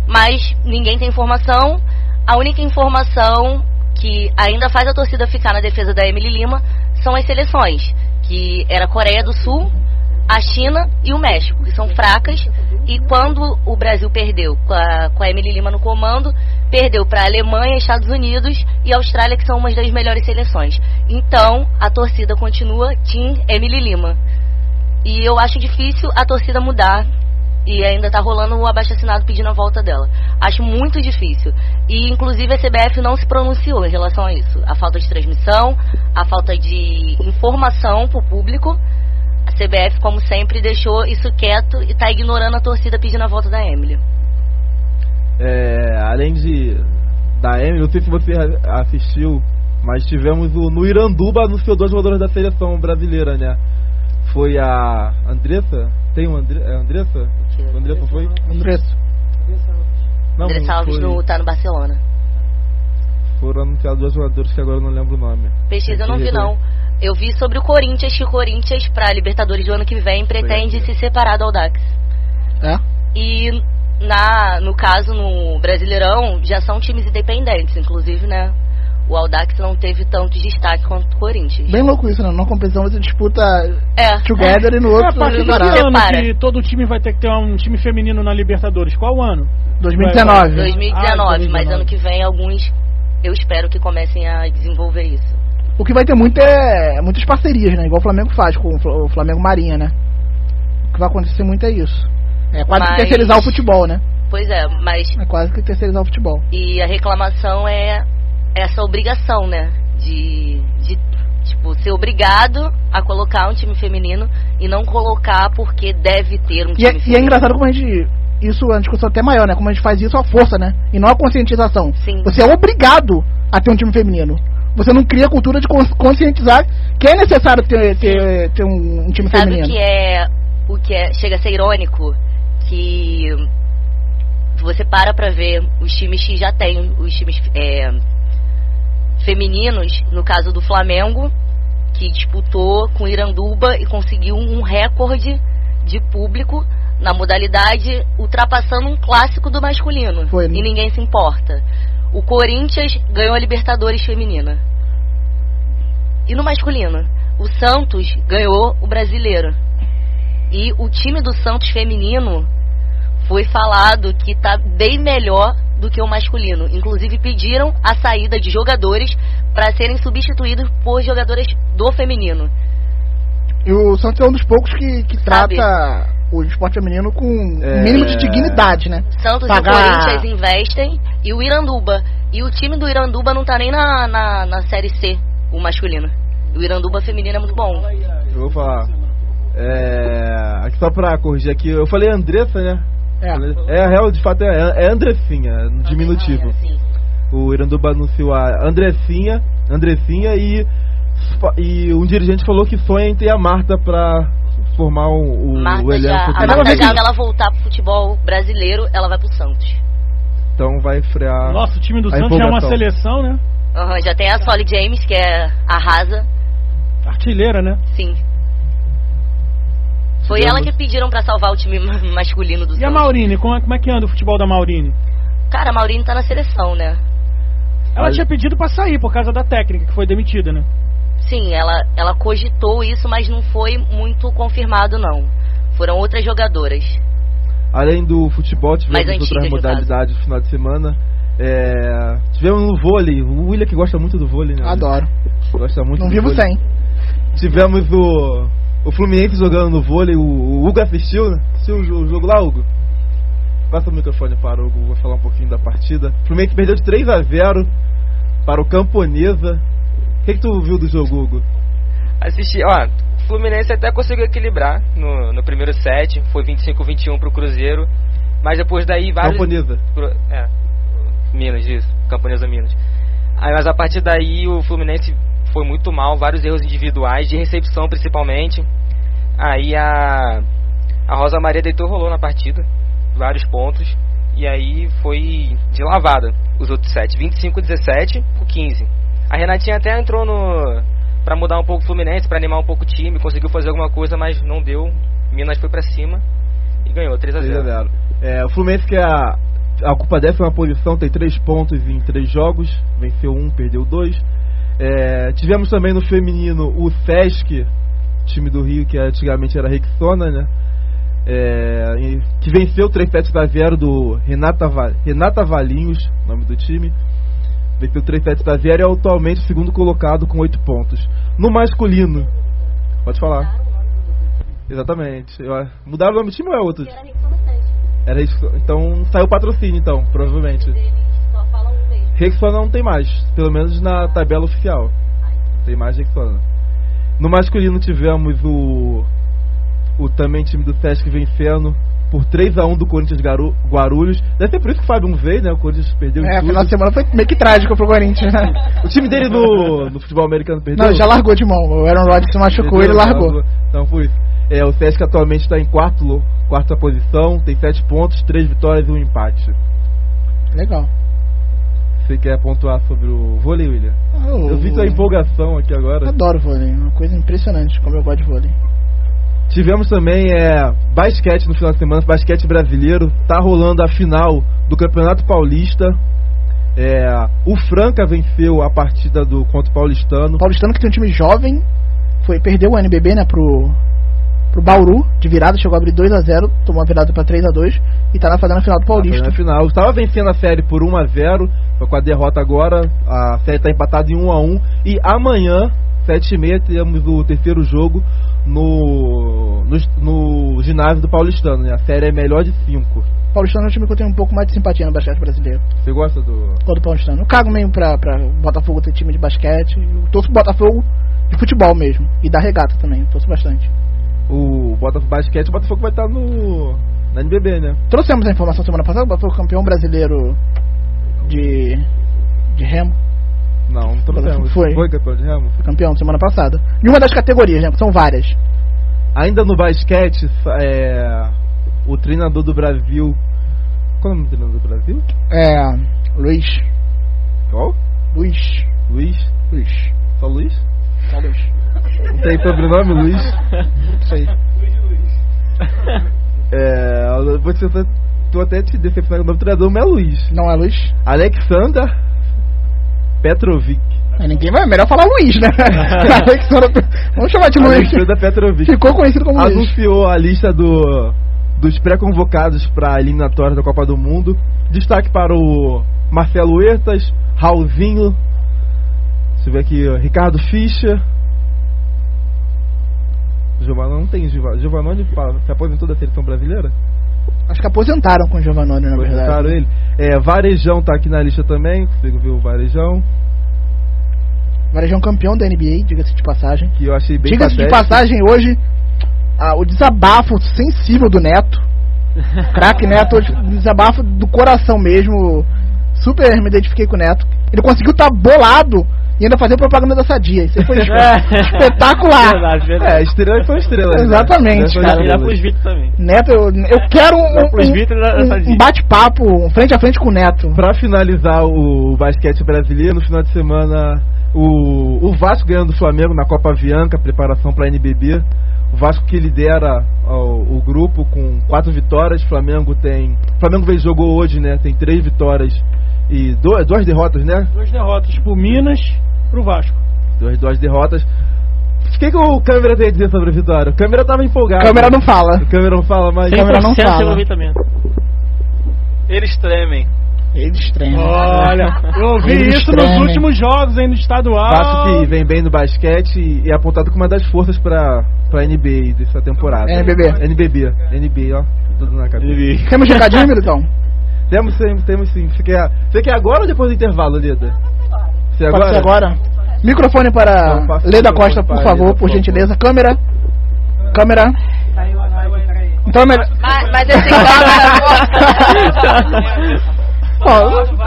Mas ninguém tem informação. A única informação que ainda faz a torcida ficar na defesa da Emily Lima são as seleções, que era a Coreia do Sul, a China e o México, que são fracas. E quando o Brasil perdeu com a Emily Lima no comando, perdeu para a Alemanha, Estados Unidos e Austrália, que são umas das melhores seleções. Então a torcida continua Team Emily Lima. E eu acho difícil a torcida mudar. E ainda tá rolando o abaixo-assinado pedindo a volta dela. Acho muito difícil. E inclusive a CBF não se pronunciou em relação a isso. A falta de transmissão, a falta de informação pro público. A CBF, como sempre, deixou isso quieto e tá ignorando a torcida pedindo a volta da Emily. Além da Emily, não sei se você assistiu, mas tivemos no Iranduba, anunciou 2 jogadores da seleção brasileira, né? Foi a Andressa. Tem uma Andressa? O Andressa foi? Andressa Alves tá no Barcelona. Foram anunciados 2 jogadores que agora eu não lembro o nome. Pesquisa eu não vi, não. Eu vi sobre o Corinthians, que o Corinthians, pra Libertadores do ano que vem, pretende se separar do Audax. É? E, no caso, no Brasileirão, já são times independentes. Inclusive, né, o Audax não teve tanto destaque quanto o Corinthians. Bem louco isso, né? Numa competição você disputa together e no outro a partir do separado. ano que todo time vai ter que ter um time feminino na Libertadores. Qual ano? 2019. 2019, mas ano que vem alguns, eu espero que comecem a desenvolver isso. O que vai ter muito muitas parcerias, né? Igual o Flamengo faz com o Flamengo Marinha, né? O que vai acontecer muito é isso. É quase que terceirizar o futebol, né? Pois é, mas... É quase que terceirizar o futebol. E a reclamação é essa obrigação, né? De tipo, ser obrigado a colocar um time feminino e não colocar porque deve ter um time feminino. E é engraçado como a gente... Isso é uma discussão até maior, né? Como a gente faz isso à força, né? E não a conscientização. Sim. Você é obrigado a ter um time feminino. Você não cria a cultura de conscientizar que é necessário ter um time feminino. Sabe o que é chega a ser irônico? Que você para pra ver os times que já tem, os times femininos, no caso do Flamengo, que disputou com Iranduba e conseguiu um recorde de público na modalidade, ultrapassando um clássico do masculino. Foi, né? E ninguém se importa. O Corinthians ganhou a Libertadores feminina. E no masculino, o Santos ganhou o Brasileiro. E o time do Santos feminino foi falado que tá bem melhor do que o masculino. Inclusive pediram a saída de jogadores para serem substituídos por jogadoras do feminino. E o Santos é um dos poucos que trata o esporte feminino com um mínimo de dignidade, né? Santos e o Corinthians investem, e o Iranduba. E o time do Iranduba não tá nem na Série C, o masculino. O Iranduba feminino é muito bom. Eu vou falar. Aqui só pra corrigir aqui, eu falei Andressa, né? Real, de fato é Andressinha, no diminutivo. O Iranduba anunciou a Andressinha e um dirigente falou que sonha em ter a Marta pra formar o elenco. A Marta, já que ela voltar pro futebol brasileiro, ela vai pro Santos. Então vai frear. Nossa, o time do Santos é uma seleção, né? Já tem a Solly James, que é arrasa. Artilheira, né? Sim. Foi ela que pediram pra salvar o time masculino do Santos. E a Maurine? Como é que anda o futebol da Maurine? Cara, a Maurine tá na seleção, né? Ela tinha pedido pra sair por causa da técnica, que foi demitida, né? Sim, ela cogitou isso, mas não foi muito confirmado, não. Foram outras jogadoras. Além do futebol, tivemos outras modalidades no final de semana. Tivemos no vôlei. O William que gosta muito do vôlei, né? Adoro. Gosta muito. Não vivo sem. Tivemos o Fluminense jogando no vôlei. O Hugo assistiu, né? Assistiu o jogo lá, Hugo? Passa o microfone para o Hugo, vou falar um pouquinho da partida. O Fluminense perdeu de 3-0 para o Camponesa. O que tu viu do jogo, Hugo? Assisti, o Fluminense até conseguiu equilibrar no primeiro set, foi 25-21 pro Cruzeiro, mas depois daí vários... Camponesa. Minas, isso, Camponesa Minas. Mas a partir daí o Fluminense foi muito mal, vários erros individuais, de recepção principalmente. Aí a Rosa Maria deitou e rolou na partida, vários pontos, e aí foi de lavada os outros sets, 25-17 por 15. A Renatinha até entrou pra mudar um pouco o Fluminense, pra animar um pouco o time, conseguiu fazer alguma coisa, mas não deu. Minas foi pra cima e ganhou 3-0. O Fluminense, que a culpa dessa é uma posição, tem 3 pontos em 3 jogos, venceu 1, perdeu 2. Tivemos também no feminino o Sesc, time do Rio, que antigamente era Rexona, né? Que venceu 3-0 do Renata Valinhos, nome do time. Venceu 3-0 e é atualmente o segundo colocado com 8 pontos. No masculino, pode falar. Exatamente. Mudaram o nome do time ou é outro? Era Rexona. Então saiu o patrocínio, então, provavelmente. Rexona não tem mais, pelo menos na tabela oficial. Tem mais Rexona. No masculino tivemos o também time do Sesc vencendo por 3-1 do Corinthians Guarulhos. Deve ser por isso que o Fábio não veio, né? O Corinthians perdeu tudo. Final de semana foi meio que trágico pro Corinthians, né? O time dele no futebol americano perdeu? Não, já largou de mão. O Aaron Rodgers se machucou e ele largou. Então foi isso. O Sesc atualmente está em quarta posição, tem 7 pontos, 3 vitórias e 1 empate. Legal. Você quer pontuar sobre o vôlei, William? Eu vi tua empolgação aqui agora. Adoro vôlei, uma coisa impressionante como eu gosto de vôlei. Tivemos também basquete no final de semana, basquete brasileiro. Tá rolando a final do Campeonato Paulista. O Franca venceu a partida contra o Paulistano. O Paulistano, que tem um time jovem, perdeu o NBB, né, pro Bauru de virada, chegou a abrir 2-0, tomou a virada pra 3-2 e tá fazendo a final do Paulista. Na final, estava vencendo a série por 1-0, com a derrota agora, a série tá empatada em 1-1 e amanhã, 7h30, temos o terceiro jogo no ginásio do Paulistano, né? A série é melhor de 5. O Paulistano é um time que eu tenho um pouco mais de simpatia no basquete brasileiro. Você gosta do Paulistano? Eu cago mesmo pra Botafogo ter time de basquete, eu torço pro Botafogo de futebol mesmo, e da regata também, eu torço bastante. O Botafogo basquete, o Botafogo vai estar na NBB, né? Trouxemos a informação semana passada, o Botafogo campeão brasileiro de remo. Não trouxemos. Foi campeão de remo? Foi campeão semana passada. Em uma das categorias, né? São várias. Ainda no basquete, o treinador do Brasil... Qual é o nome do treinador do Brasil? Luiz. Qual? Luiz. Só Luiz? Só Luiz. Não tem sobrenome, Luiz? Isso aí. Tô até te decepcionando, o nome do treinador não é Luiz. Não é Luiz? Alexander Petrovic. Ninguém vai, melhor falar Luiz, né? Vamos chamar de Luiz. Alexander Petrovic. Ficou conhecido como Luiz. Anunciou a lista dos pré-convocados para a eliminatória da Copa do Mundo. Destaque para o Marcelo Huertas, Raulzinho, deixa eu ver aqui, Ricardo Fischer. Giovanoni não tem Giovanoni se aposentou da seleção brasileira? Acho que aposentaram com o Giovanoni, na verdade. Aposentaram ele. Varejão tá aqui na lista também, consigo ver o Varejão. Varejão campeão da NBA, diga-se de passagem. Que eu achei bem Diga-se de passagem hoje, o desabafo sensível do Neto. Craque Neto, desabafo do coração mesmo. Super me identifiquei com o Neto. Ele conseguiu estar bolado e ainda fazer propaganda da Sadia. Isso aí foi espetacular. Verdade. Estrela foi estrela. Exatamente, né? cara. E dá pros Vitor também. Neto, eu quero um bate-papo frente a frente com o Neto. Pra finalizar o basquete brasileiro, no final de semana, o Vasco ganhando do Flamengo na Copa Avianca, preparação pra NBB. O Vasco que lidera o grupo com 4 vitórias. Flamengo jogou hoje, né? Tem 3 vitórias e 2 derrotas, né? 2 derrotas pro Minas, pro Vasco. 2 derrotas. O que o Câmera tem a dizer sobre a vitória? O Câmera tava empolgado. Câmera não fala. O Câmera não fala, mas... Câmera não fala. Eles tremem. Olha, eu ouvi isso nos últimos jogos aí no estadual. Vasco que vem bem no basquete e é apontado como uma das forças pra NBA dessa temporada. NBB, ó. Tudo na cabeça. Temos recadinho, Militão? Temos sim. Você quer agora ou depois do intervalo, Leda? Pode ser agora. Microfone para Leda Costa, por favor, por gentileza. Câmera. Então, mas esse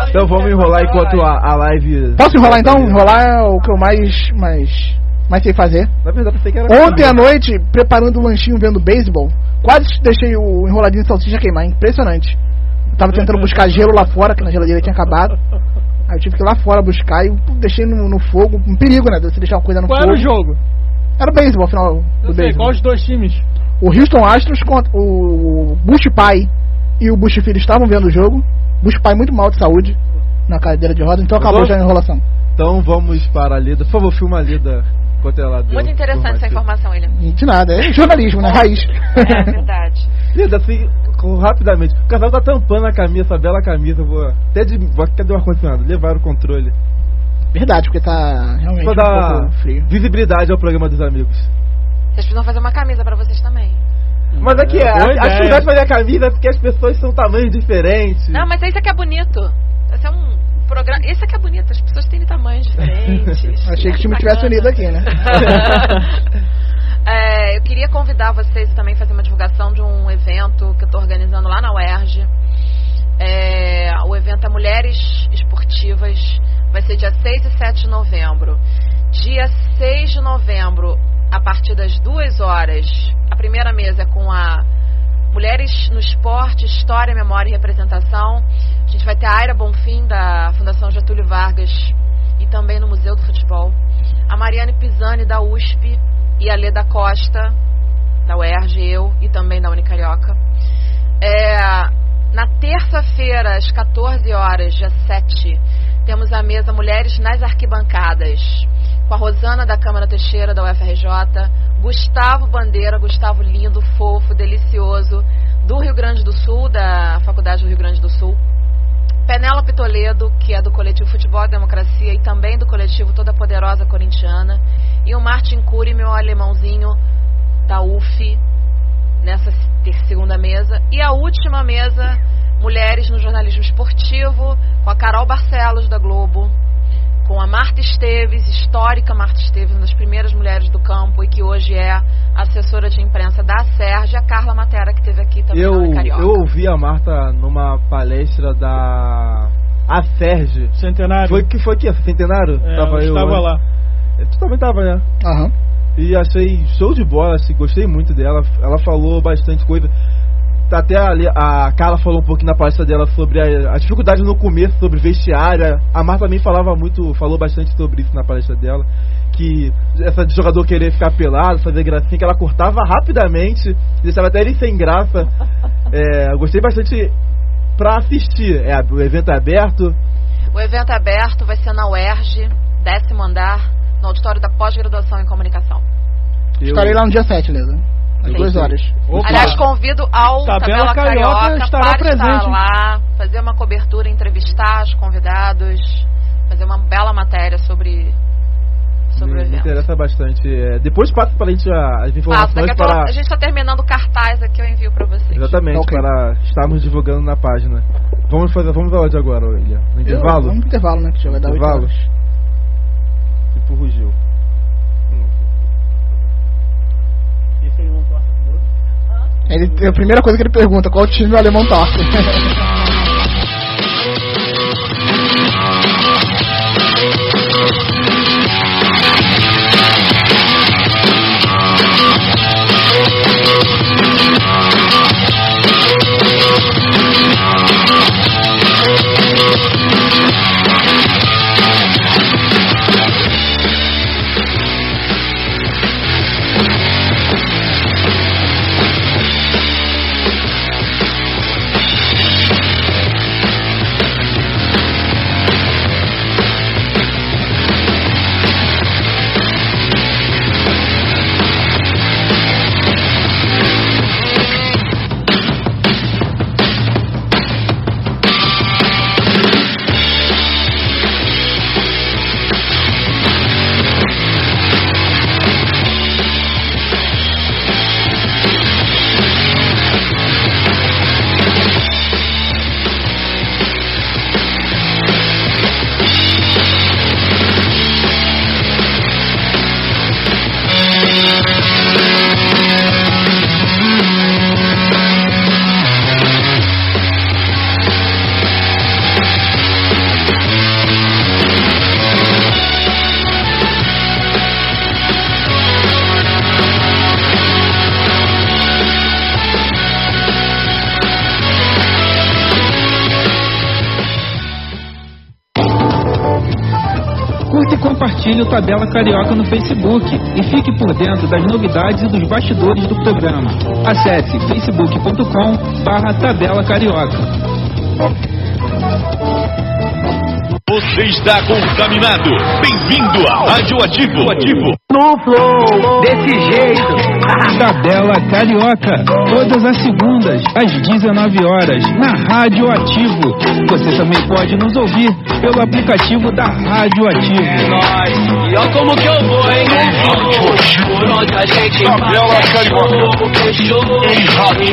então vamos enrolar enquanto a live... Posso enrolar então? Enrolar é o que eu mais sei fazer. Na verdade, eu pensei que era ontem à noite, preparando o lanchinho, vendo beisebol, quase deixei o enroladinho de salsicha queimar. Impressionante. Eu tava tentando buscar gelo lá fora, que na geladeira tinha acabado. Aí eu tive que ir lá fora buscar e deixei no fogo. Um perigo, né? Você deixar uma coisa no fogo. Qual era o jogo? Era o beisebol, afinal do beisebol. Qual os 2 times? O Houston Astros contra o Bush Pai e o Bush Filho estavam vendo o jogo. Bush Pai muito mal de saúde na cadeira de rodas, então acabou já a enrolação. Então vamos para a Leda. Por favor, filma a Leda enquanto ela deu. Muito interessante essa informação, William. De nada, é jornalismo, né? Raiz. É verdade. Leda, assim, rapidamente. O casal tá tampando a camisa, essa bela camisa. Cadê o ar-condicionado? Levaram o controle. Verdade, porque tá realmente um pouco frio. Visibilidade ao programa dos amigos. Vocês precisam fazer uma camisa pra vocês também. Mas aqui a dificuldade de fazer a camisa é porque as pessoas são tamanhos diferentes. Não, mas isso aqui é bonito. Esse é um programa. Esse aqui é bonito, as pessoas têm tamanhos diferentes. Achei que o time tivesse unido aqui, né? Eu queria convidar vocês também a fazer uma divulgação de um evento que eu tô organizando lá na UERJ. O evento é Mulheres Esportivas. Vai ser dia 6 e 7 de novembro. Dia 6 de novembro, a partir das 2 horas, a primeira mesa é com a Mulheres no Esporte esporte, história, memória e representação. A gente vai ter a Aira Bonfim, da Fundação Getúlio Vargas, e também no Museu do Futebol. A Mariane Pisani, da USP, e a Leda Costa, da UERJ, eu, e também da Unicarioca. Na terça-feira, às 14 horas, dia 7, temos a mesa Mulheres nas Arquibancadas, com a Rosana da Câmara Teixeira, da UFRJ, Gustavo Bandeira, Gustavo lindo, fofo, delicioso, do Rio Grande do Sul, da Faculdade do Rio Grande do Sul, Penélope Toledo, que é do coletivo Futebol e Democracia e também do coletivo Toda Poderosa Corintiana, e o Martin Cury, meu alemãozinho, da UF, nessa segunda mesa. E a última mesa, Mulheres no Jornalismo Esportivo, com a Carol Barcelos, da Globo, com a Marta Esteves, histórica Marta Esteves, uma das primeiras mulheres do campo e que hoje é assessora de imprensa da Acerj, e a Carla Matera, que esteve aqui também na Carioca. Eu ouvi a Marta numa palestra da Acerj. Centenário. Foi que Centenário? Estava lá. Tu também tava, né? Aham. E achei show de bola, assim, gostei muito dela. Ela falou bastante coisa. Até a Carla falou um pouquinho na palestra dela sobre a dificuldade no começo, sobre vestiário. A Marta também falou bastante sobre isso na palestra dela. Que essa de jogador querer ficar pelado, fazer gracinha, que ela cortava rapidamente, deixava até ele sem graça. Eu gostei bastante pra assistir. O evento é aberto. O evento é aberto, vai ser na UERJ, 10º andar, no auditório da pós-graduação em comunicação. Estarei lá no dia 7, Leza. Às 2 horas. Opa. Aliás, convido ao Tabela Carioca para estar lá, fazer uma cobertura, entrevistar os convidados, fazer uma bela matéria sobre o evento. Me interessa bastante. Depois passa para a gente as informações. A gente está terminando o cartaz aqui, eu envio para vocês. Exatamente, okay. Para estarmos divulgando na página. Vamos onde agora, William? No intervalo? Vamos pro intervalo, né? Que já vai dar 8 horas. Tipo rugiu. A primeira coisa que ele pergunta, qual time o alemão torce? Compartilhe o Tabela Carioca no Facebook e fique por dentro das novidades e dos bastidores do programa. Acesse facebook.com/Tabela Carioca. Você está contaminado. Bem-vindo à Rádio Ativo. No flow, desse jeito. Tabela Carioca, todas as segundas, às 19 horas, na Rádio Ativo. Você também pode nos ouvir pelo aplicativo da Rádio Ativo. É nóis, e ó como que eu vou, hein? Por onde a gente Tabela Carioca. Fechou, e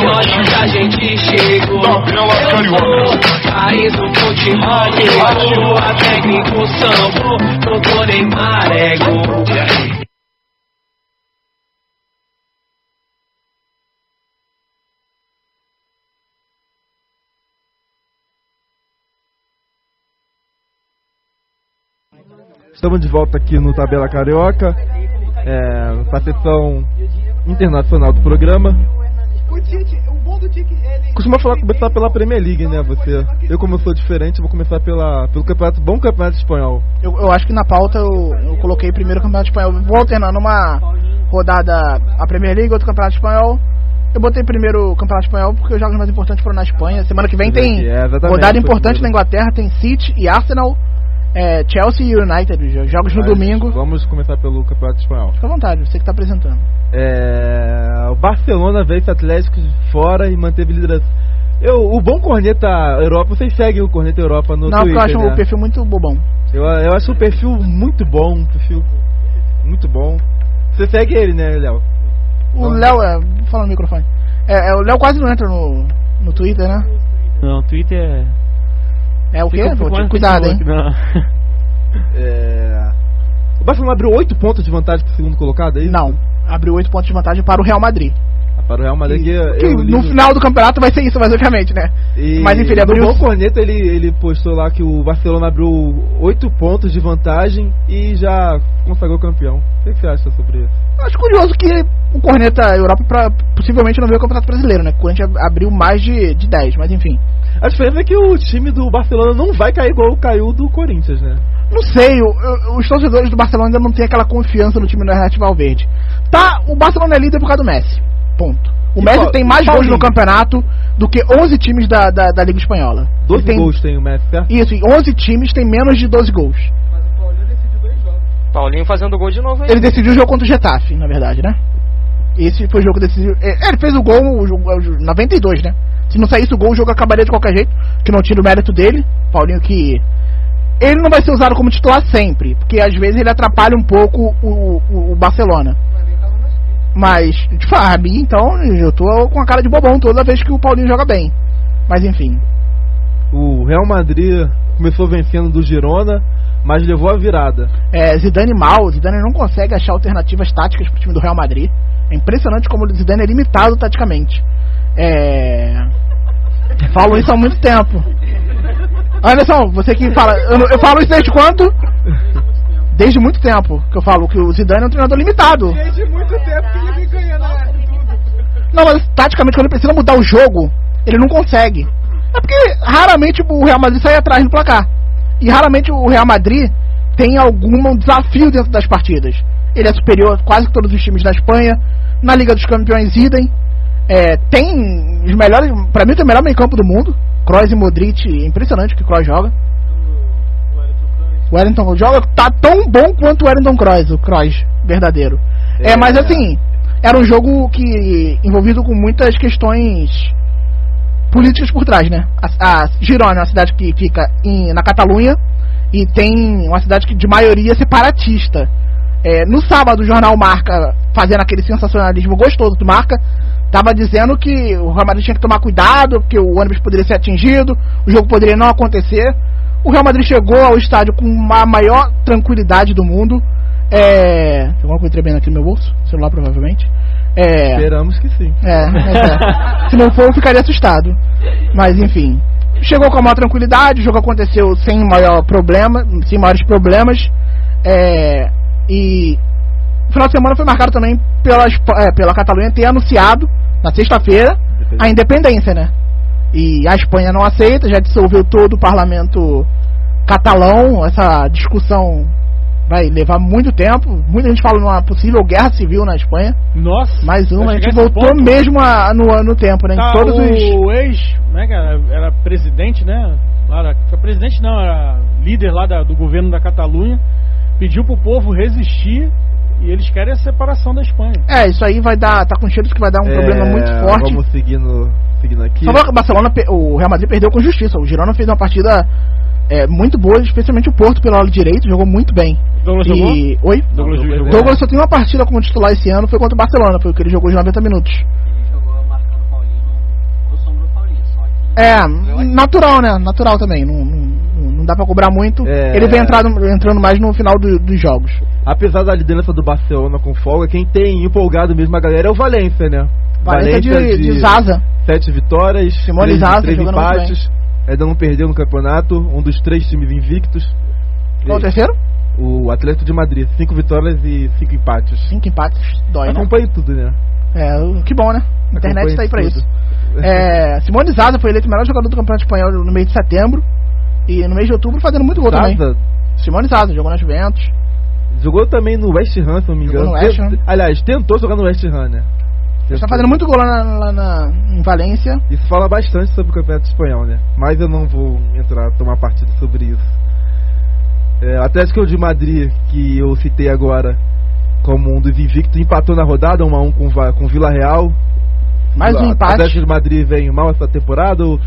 onde a gente chegou. Tabela Carioca. País do futebol, a técnico sambo, doutor Neymar ego. Estamos de volta aqui no Tabela Carioca, na sessão internacional do programa. O bom do Tite, ele costuma começar pela Premier League, né? Eu como eu sou diferente, vou começar pelo bom campeonato espanhol. Eu acho que na pauta eu coloquei primeiro o campeonato espanhol. Vou alternando uma rodada a Premier League, outro campeonato espanhol. Eu botei primeiro o campeonato espanhol porque os jogos mais importantes foram na Espanha. Semana que vem tem rodada importante na Inglaterra, tem City e Arsenal, Chelsea e United, jogos no domingo. Vamos começar pelo campeonato espanhol. Fica à vontade, você que está apresentando. O Barcelona veio Atlético fora e manteve liderança. O bom Corneta Europa, vocês seguem o Corneta Europa no Twitter? Não, porque eu acho o perfil muito bobão. Eu acho o perfil muito bom, muito bom. Você segue ele, né, Léo? O Léo, vou falar no microfone. O Léo quase não entra no Twitter, né? Não, o Twitter é o quê? Cuidado, hein? O Barcelona abriu 8 pontos de vantagem pro segundo colocado, é isso? Não, abriu 8 pontos de vantagem para o Real Madrid. Para o Real Madrid que no final do campeonato vai ser isso, mas obviamente, né? Mas enfim, ele abriu. O Corneta ele postou lá que o Barcelona abriu 8 pontos de vantagem e já consagrou campeão. O que você acha sobre isso? Acho curioso que o Corneta Europa possivelmente não veio o Campeonato Brasileiro, né? O Corinthians abriu mais de 10, mas enfim. A diferença é que o time do Barcelona não vai cair igual caiu do Corinthians, né? Não sei, os torcedores do Barcelona ainda não têm aquela confiança no time do Renato Valverde. O Barcelona é líder por causa do Messi. Ponto. O Messi tem mais gols no campeonato do que 11 times da Liga Espanhola. 12 gols tem o Messi, certo? Isso, e 11 times tem menos de 12 gols. Mas o Paulinho decidiu 2 jogos. Paulinho fazendo gol de novo aí. Ele decidiu o jogo contra o Getafe, na verdade, né? Esse foi o jogo decisivo. Ele fez o gol 92, né? Se não saísse o gol, o jogo acabaria de qualquer jeito, que não tira o mérito dele. Paulinho que... Ele não vai ser usado como titular sempre, porque às vezes ele atrapalha um pouco o Barcelona. Mas, a mim, então, eu tô com a cara de bobão toda vez que o Paulinho joga bem. Mas, enfim. O Real Madrid começou vencendo do Girona, mas levou a virada. Zidane não consegue achar alternativas táticas pro time do Real Madrid. É impressionante como o Zidane é limitado taticamente. Falo isso há muito tempo. Anderson, você que fala... Eu falo isso desde quando? Desde muito tempo que eu falo que o Zidane é um treinador limitado. Desde muito tempo que ele vem ganhando tudo. Não, mas taticamente quando ele precisa mudar o jogo, ele não consegue. É porque raramente o Real Madrid sai atrás no placar. E raramente o Real Madrid tem algum desafio dentro das partidas. Ele é superior a quase todos os times da Espanha. Na Liga dos Campeões, idem. Tem os melhores... Pra mim tem o melhor meio campo do mundo. Kroos e Modric, impressionante o que o Kroos joga. O Wellington joga, tá tão bom quanto o Wellington Kroos, o Kroos verdadeiro. Mas assim, era um jogo que envolvido com muitas questões políticas por trás, né? A Girona é uma cidade que fica na Catalunha e tem uma cidade de maioria separatista. No sábado o jornal Marca, fazendo aquele sensacionalismo gostoso do Marca, tava dizendo que o Real Madrid tinha que tomar cuidado, porque o ônibus poderia ser atingido, o jogo poderia não acontecer. O Real Madrid chegou ao estádio com a maior tranquilidade do mundo. Tem alguma coisa tremenda aqui no meu bolso? Celular, provavelmente. Esperamos que sim. Se não for, eu ficaria assustado. Mas, enfim. Chegou com a maior tranquilidade, o jogo aconteceu sem maiores problemas. E o final de semana foi marcado também pela Catalunha ter anunciado, na sexta-feira, a independência, né? E a Espanha não aceita, já dissolveu todo o parlamento catalão. Essa discussão vai levar muito tempo. Muita gente fala numa possível guerra civil na Espanha. Nossa! Mais uma, a gente voltou mesmo no tempo, né? Tá, o ex, né, era presidente, né? Presidente não, era líder lá do governo da Catalunha. Pediu pro povo resistir. E eles querem a separação da Espanha. Isso aí vai dar... Tá com cheiros que vai dar um problema muito forte. Vamos seguindo aqui. Só que o Real Madrid perdeu com justiça. O Girona fez uma partida muito boa, especialmente o Porto pelo lado direito, jogou muito bem. Douglas jogou? Oi? Douglas só tem uma partida como titular esse ano, foi contra o Barcelona, foi o que ele jogou de 90 minutos. Ele jogou marcando o Paulinho no sombra do Paulinho, só que... natural, né? Natural também, não dá pra cobrar muito. Ele vem entrando mais no final dos jogos. Apesar da liderança do Barcelona com folga, quem tem empolgado mesmo a galera é o Valência, né? Valência de Zaza. 7 vitórias, Simone Zaza, 3 empates. Ainda não perdeu no campeonato, um dos 3 times invictos. Qual o terceiro? O Atlético de Madrid, 5 vitórias e 5 empates. 5 empates, dói, né? Acompanha tudo, né? Que bom, né? A internet tá aí pra isso. Simone Zaza foi eleito o melhor jogador do Campeonato Espanhol no mês de setembro. E no mês de outubro fazendo muito gol também. Simone Zaza, jogou na Juventus. Jogou também no West Ham, se não me engano. Aliás, tentou jogar no West Ham, né? Está fazendo muito gol lá em Valência. Isso fala bastante sobre o Campeonato Espanhol, né? Mas eu não vou tomar partido sobre isso. Atlético de Madrid, que eu citei agora como um dos invictos, empatou na rodada 1-1 com Vila Real. Mais um empate. O Atlético de Madrid vem mal essa temporada ou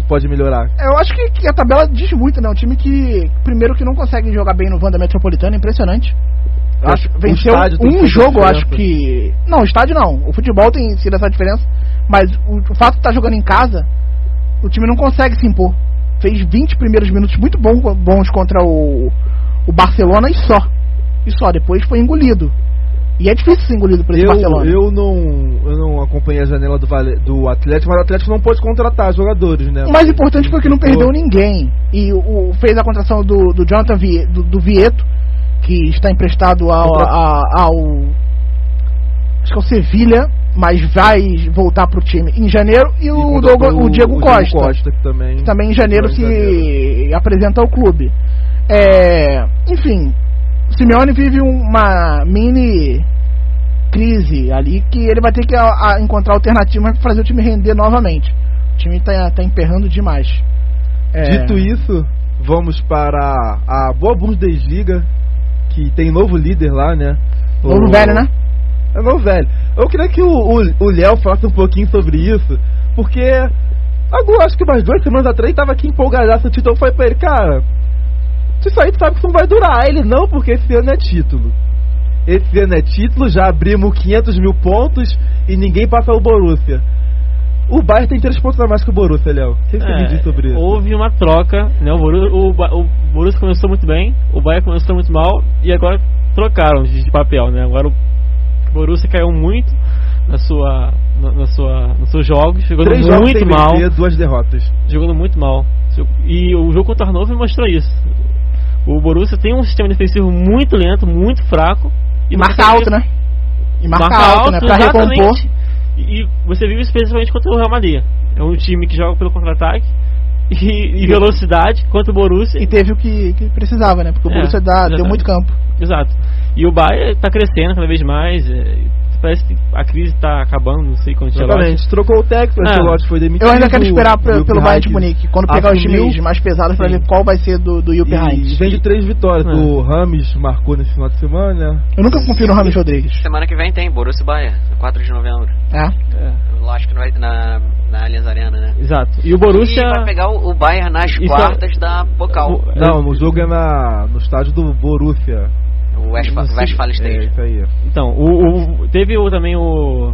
pode melhorar? Eu acho que a tabela diz muito, né? Um time que, primeiro, que não consegue jogar bem no Wanda Metropolitano, impressionante. Venceu um jogo, acho que... Não, o estádio não. O futebol tem sido essa diferença. Mas o fato de estar jogando em casa, o time não consegue se impor. Fez 20 primeiros minutos muito bons contra o Barcelona e só. Depois foi engolido. E é difícil ser engolido por esse Barcelona. Eu não acompanhei a janela do Atlético, mas o Atlético não pôde contratar jogadores, né? O mais importante foi que não perdeu ninguém. E fez a contratação do Jonathan do Vieto, que está emprestado ao acho que é o Sevilha, mas vai voltar para o time em janeiro. E o Diego Costa, que também em janeiro se apresenta ao clube. Enfim, o Simeone vive uma mini crise ali, que ele vai ter que encontrar alternativas para fazer o time render novamente. O time está emperrando demais. Dito isso, vamos para a boa Bundesliga, que tem novo líder lá, né? Novo velho, né? É novo velho. Eu queria que o Léo falasse um pouquinho sobre isso, porque agora, acho que umas 2 semanas atrás ele tava aqui empolgadaço o título. Eu falei pra ele, cara, isso aí tu sabe que isso não vai durar. Ele não, porque esse ano é título. Esse ano é título, já abrimos 500 mil pontos e ninguém passa o Borussia. O Bayern tem 3 pontos a mais que o Borussia, Léo. O que você me diz sobre isso? Houve uma troca, né? O Borussia começou muito bem, o Bayern começou muito mal e agora trocaram de papel, né? Agora o Borussia caiu muito nos seus jogos, jogando muito mal. 2 derrotas. Jogando muito mal. E o jogo contra o Hannover mostrou isso. O Borussia tem um sistema defensivo muito lento, muito fraco. E marca alto, né? E marca alto, né? Pra recompor. E você vive especialmente contra o Real Madrid. É um time que joga pelo contra-ataque e velocidade contra o Borussia. E teve o que precisava, né? Porque o Borussia deu muito campo. Exato. E o Bayern tá crescendo cada vez mais. Parece que a crise tá acabando, não sei quando exatamente. Trocou o técnico, o Ancelotti foi demitido. Eu ainda quero esperar pelo Bayern de Munique, quando pegar os times mais pesados, pra ver qual vai ser do Jupp Heynckes. Vem de 3 vitórias. O Rames marcou nesse final de semana. Eu nunca confio no Rames Rodrigues. Semana que vem tem Borussia e Bayern, 4 de novembro. Eu acho que não vai na Allianz Arena, né? Exato. E o Borussia vai pegar o Bayern nas quartas da Pokal. Não, o jogo é no estádio do Borussia. O Westfalen Stadium. Isso aí. Então, teve também como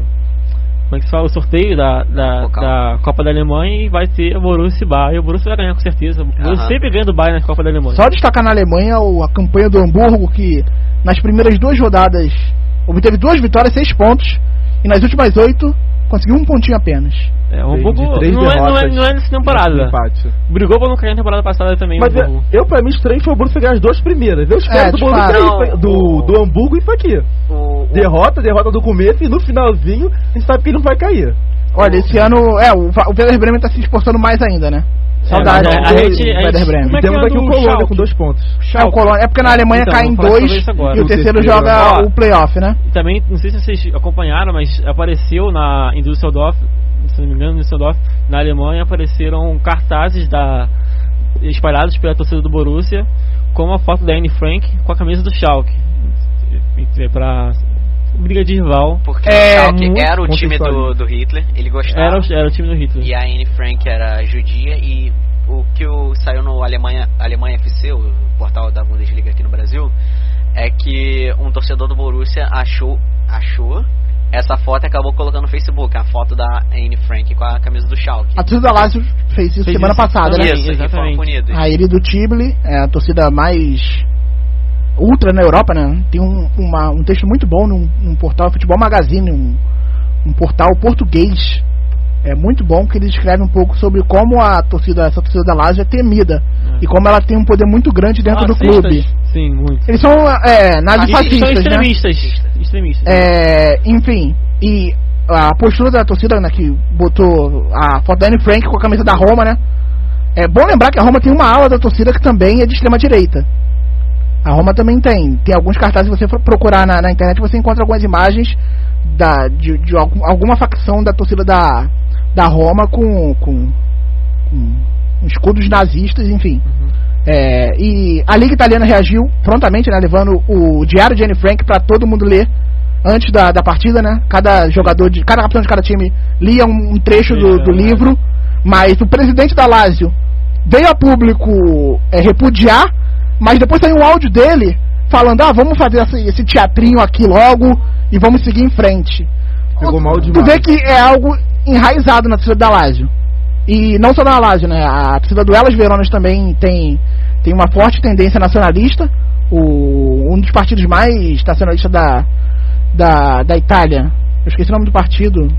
é que se fala? O sorteio da Copa da Alemanha, e vai ter o Borussia e Bayern. O Borussia vai ganhar com certeza. O Borussia sempre ganha do Bayern na Copa da Alemanha. Só destacar na Alemanha a campanha do Hamburgo, que nas primeiras 2 rodadas obteve 2 vitórias, 6 pontos, e nas últimas 8 conseguiu 1 pontinho apenas. Um pouco não é nessa temporada. Brigou pra não cair na temporada passada também. Mas pra mim estranho foi o Borussia ganhar as 2 primeiras. Eu espero do Borussia do Hamburgo isso aqui. Derrota do começo, e no finalzinho a gente sabe que ele não vai cair. Olha, esse ano o Werder Bremen tá se esforçando mais ainda, né? Saudade do Werder Bremen. Temos aqui o Colônia com 2 pontos. O Colônia é porque na Alemanha cai em 2 e o terceiro joga o playoff, né? E também, não sei se vocês acompanharam, mas apareceu em Düsseldorf, se não me engano, na Alemanha, apareceram cartazes espalhados pela torcida do Borussia com a foto da Anne Frank com a camisa do Schalke, pra briga de rival. Porque o Schalke era o time do Hitler, ele gostava. Era o time do Hitler. E a Anne Frank era judia, e o que saiu no Alemanha FC, o portal da Bundesliga aqui no Brasil, é que um torcedor do Borussia achou essa foto e acabou colocando no Facebook, a foto da Anne Frank com a camisa do Schalke. A torcida da Lazio fez isso semana passada, né? Isso, exatamente. A ele do Tibli, a torcida mais ultra na Europa, né? Tem um texto muito bom num portal Futebol Magazine, um portal português. É muito bom, que ele descreve um pouco sobre como essa torcida da Lazio é temida e como ela tem um poder muito grande dentro do clube. Sim, muito. Eles são nazifascistas, são extremistas. Enfim, e a postura da torcida, né, que botou a foto da Anne Frank com a camisa da Roma, né? É bom lembrar que a Roma tem uma ala da torcida que também é de extrema direita. A Roma também tem alguns cartazes, se você for procurar na internet, você encontra algumas imagens de alguma facção da torcida da Roma com escudos nazistas, enfim. E a Liga Italiana reagiu prontamente, né, levando o diário de Anne Frank para todo mundo ler antes da partida, né? Cada capitão de cada time lia um trecho do livro, mas o presidente da Lazio veio a público repudiar, mas depois saiu um áudio dele falando, vamos fazer esse teatrinho aqui logo e vamos seguir em frente. Pegou mal demais. Tu vê que é algo enraizado na torcida da Lazio. E não só na Lazio, né? A torcida do Hellas Veronas também tem uma forte tendência nacionalista. Um dos partidos mais nacionalistas da Itália. Eu esqueci o nome do partido.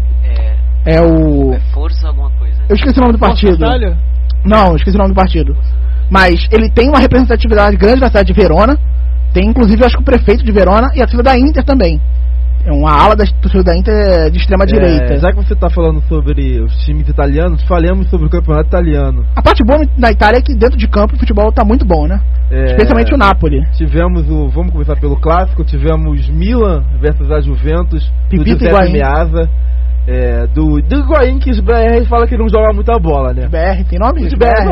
É Força alguma coisa. Eu esqueci o nome do partido. Itália? Não, eu esqueci o nome do partido. Mas ele tem uma representatividade grande na cidade de Verona. Tem inclusive, acho que o prefeito de Verona e a torcida da Inter também. É uma ala da torcida da Inter de extrema direita. Já que você está falando sobre os times italianos, falemos sobre o campeonato italiano. A parte boa da Itália é que dentro de campo o futebol está muito bom, né? Especialmente o Napoli. Vamos começar pelo clássico, tivemos Milan versus a Juventus, do Giuseppe Meazza. Do Higuaín, que os BR falam que não joga muita bola, né? BR tem nome? Os BR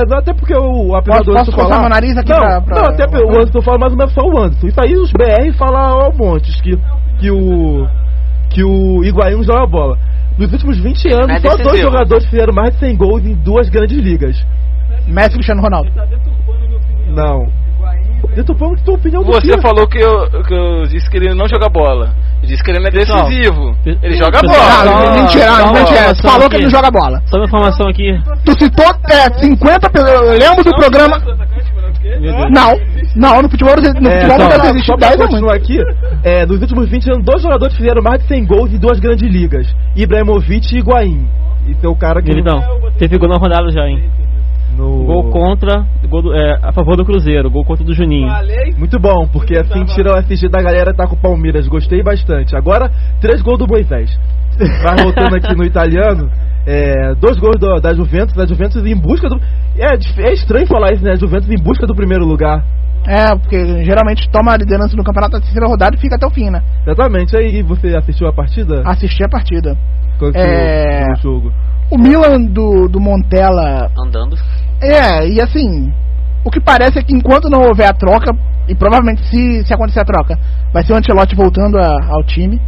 não, até porque o apelidor Posso coçar meu nariz aqui pra... Não, até o Anderson fala mais ou menos só o Anderson. Isso aí os BR falam ao monte, que o Higuaín não joga bola. Nos últimos 20 anos, só 2 jogadores fizeram mais de 100 gols em 2 grandes ligas. Messi e Cristiano Ronaldo. Não. Deturpando tua opinião do Você falou que eu disse que ele não joga bola. Eu disse que ele não é decisivo. Ele joga bola. Mentira. Você falou que ele não joga bola. Só uma informação aqui. Tu citou 50... Lembro do programa... Não, no futebol não existe 10 anos. Aqui, nos últimos 20 anos, 2 jogadores fizeram mais de 100 gols em 2 grandes ligas. Ibrahimovic e Higuaín. E tem o cara que... Teve gol na rodada já, hein? Gol contra, a favor do Cruzeiro, gol contra do Juninho. Muito bom, porque assim tira o SG da galera, tá com o Palmeiras, gostei bastante. Agora, 3 gols do Moisés. Mas voltando aqui no italiano, 2 gols da Juventus, em busca do... É estranho falar isso, né? A Juventus em busca do primeiro lugar. Porque geralmente toma a liderança no campeonato da terceira rodada e fica até o fim, né? Exatamente. Aí você assistiu a partida? Assisti a partida. Qual que foi o jogo? O Milan do Montella... Andando. E assim, o que parece é que enquanto não houver a troca, e provavelmente se acontecer a troca, vai ser o Ancelotti voltando ao time,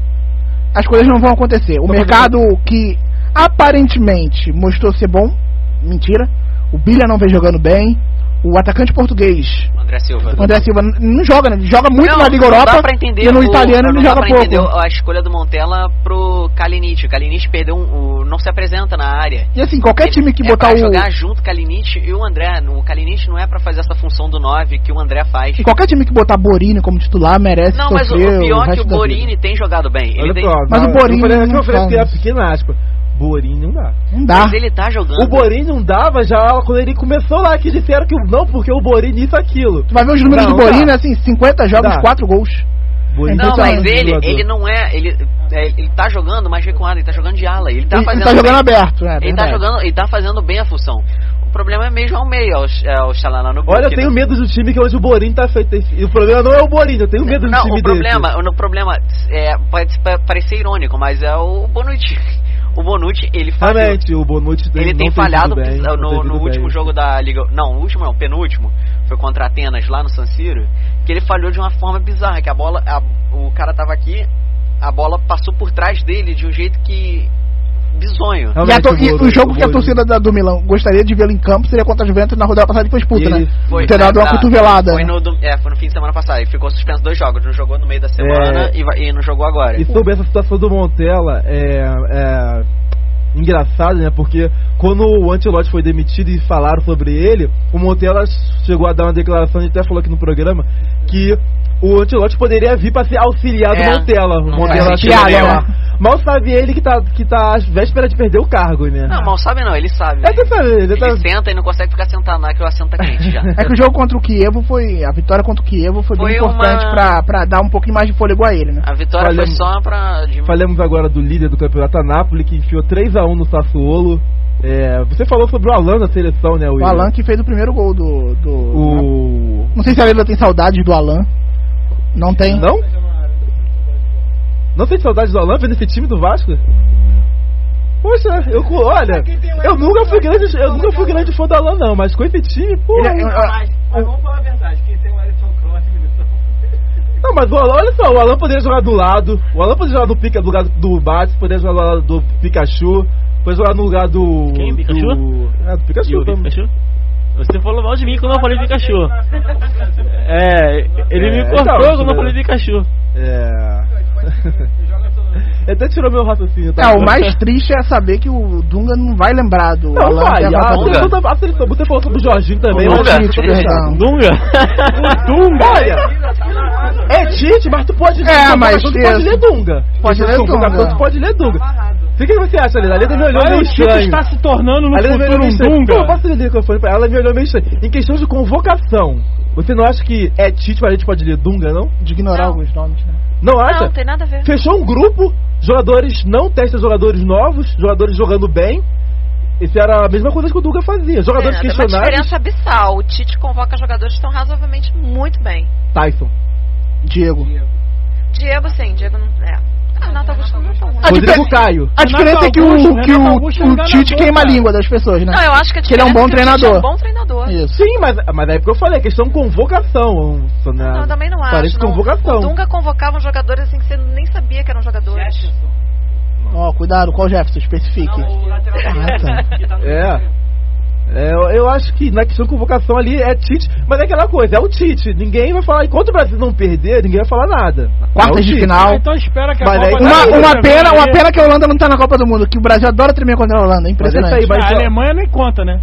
as coisas não vão acontecer. O mercado que aparentemente mostrou ser bom, mentira. O Bilha não vem jogando bem. O atacante português, André Silva não joga, né? Ele joga muito na Liga Europa. Dá pra entender e no italiano ele joga pouco. Entender a escolha do Montella pro Kalinic. O Kalinic perdeu não se apresenta na área. E assim, qualquer time que botar jogar junto Kalinic e o André. O Kalinic não é pra fazer essa função do 9 que o André faz. E qualquer time que botar Borini como titular merece sofrer. Não, mas o pior é que o Borini tem jogado bem. Mas o Borini não faz. Pequena aspa. Borini não dá. Mas ele tá jogando. O Borini não dava já quando ele começou lá, que disseram que não, porque o Borini isso aquilo. Tu vai ver os números do Borini, assim, 50 jogos, 4 gols. Não, mas ele não é. Ele tá jogando mais recuado, ele tá jogando de ala. Ele tá jogando aberto, ele tá fazendo bem a função. O problema é mesmo ao meio, ao Chalana no Olha, eu tenho medo do time que hoje o Borini tá feito. E o problema não é o Borini, eu tenho medo do time dele. O problema pode parecer irônico, mas é o Bonucci. O Bonucci, ele falhou. Realmente, o Bonucci tem falhado no último jogo da Liga. Não, o último não, o penúltimo. Foi contra Atenas lá no San Siro. Que ele falhou de uma forma bizarra. Que o cara tava aqui, a bola passou por trás dele de um jeito que... bizonho. E o jogo que a torcida do Milão gostaria de vê-lo em campo seria contra a Juventus na rodada passada e foi expulso, né? Foi, ter dado uma cotovelada. Foi no fim de semana passado. Ele ficou suspenso 2 jogos. Não jogou no meio da semana e não jogou agora. E sobre essa situação do Montella, engraçado, né? Porque quando o Ancelotti foi demitido e falaram sobre ele, o Montella chegou a dar uma declaração, a gente até falou aqui no programa, que o Ancelotti poderia vir para ser auxiliar do Montella. O Montella mal sabe ele que tá às vésperas de perder o cargo, né? Não, mal sabe não, ele sabe. É que sabe, ele senta e não consegue ficar sentado lá, que o assento tá quente já. É que o jogo contra o Kiev a vitória contra o Kiev foi bem importante pra dar um pouquinho mais de fôlego a ele, né? A vitória foi só pra... Falamos agora do líder do campeonato, a Napoli, que enfiou 3-1 no Sassuolo. Você falou sobre o Alan na seleção, né? O Alan que fez o primeiro gol Não sei se a Leila tem saudades do Alan. Não tem? Não? Não tem saudade do Alan vendo esse time do Vasco? Poxa, eu nunca fui grande fã do Alan não, mas com esse time, pô. Mas vamos falar a verdade, quem tem o Alisson Cross, não, mas o Alan, olha só, o Alan poderia jogar do lado, o Alan poderia jogar do lugar do Bates, poderia jogar do lado do Pikachu, poderia jogar no lugar do... Quem? Pikachu? Do Pikachu também. Pikachu? Você falou mal de mim quando eu falei Pikachu. Ele me cortou quando eu falei Pikachu. Até tirou meu raciocínio. O mais triste é saber que o Dunga não vai lembrar do Alan. Você falou sobre o Jorginho também. Dunga? Olha, é Tite, mas tu pode ler Dunga. Pode ler Dunga. O que você acha, Leda? A Leda me olhou meio estranho. Está se tornando no futuro um Dunga. Eu posso ler o microfone pra ela, me olhou meio estranho. Em questão de convocação, você não acha que é Tite, mas a gente pode ler Dunga, não? De ignorar alguns nomes, né? Não acha? Não, tem nada a ver. Fechou um grupo, jogadores não testam jogadores novos, jogadores jogando bem. Isso era a mesma coisa que o Dunga fazia. Jogadores questionáveis. É uma diferença abissal. O Tite convoca jogadores que estão razoavelmente muito bem. Tyson. Diego, sim. Diego não... Renato Augusto não é tão ruim. Rodrigo Caio. A diferença é que o Tite queima a língua das pessoas, né? Não, eu acho que ele é um bom treinador. Isso. Sim, mas é porque eu falei, a questão convocação. Não, eu também não acho. Parece convocação. O Dunga convocava jogadores assim que você nem sabia que eram jogadores. Cuidado, qual Jefferson? Especifique. Eu acho que na questão de convocação ali é Tite, mas é aquela coisa, é o Tite. Ninguém vai falar, enquanto o Brasil não perder, ninguém vai falar nada. Quartas de final. Então espera que a Copa uma pena que a Holanda não tá na Copa do Mundo, que o Brasil adora tremer contra a Holanda, é impressionante. A Alemanha nem conta, né?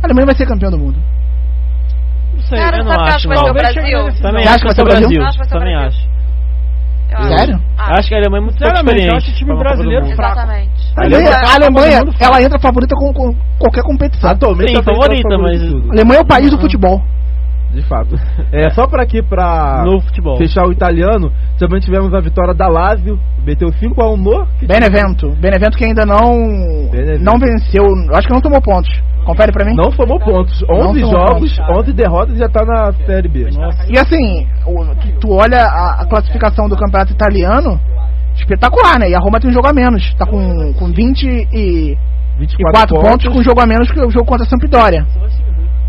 A Alemanha vai ser campeão do mundo. Não sei, eu não acho. Vai ser o Brasil? Também acho que vai ser o Brasil. Também acho. Sério? Acho que a Alemanha é muito experiente. Eu acho o time brasileiro fraco. Exatamente. A Alemanha, ela entra favorita com qualquer competição. Atualmente sim, favorita, mas... A Alemanha é o país do futebol. De fato. Só pra aqui, no futebol. Fechar o italiano, também tivemos a vitória da Lazio, meteu 5-1 no... Benevento que ainda não venceu, acho que não tomou pontos. Confere pra mim. Não tomou pontos. 11 jogos, 11 derrotas e já tá na Série B. Nossa. E assim, tu olha a classificação do campeonato italiano, espetacular, né? E a Roma tem um jogo a menos. Tá com 24 pontos com um jogo a menos que o jogo contra a Sampdoria.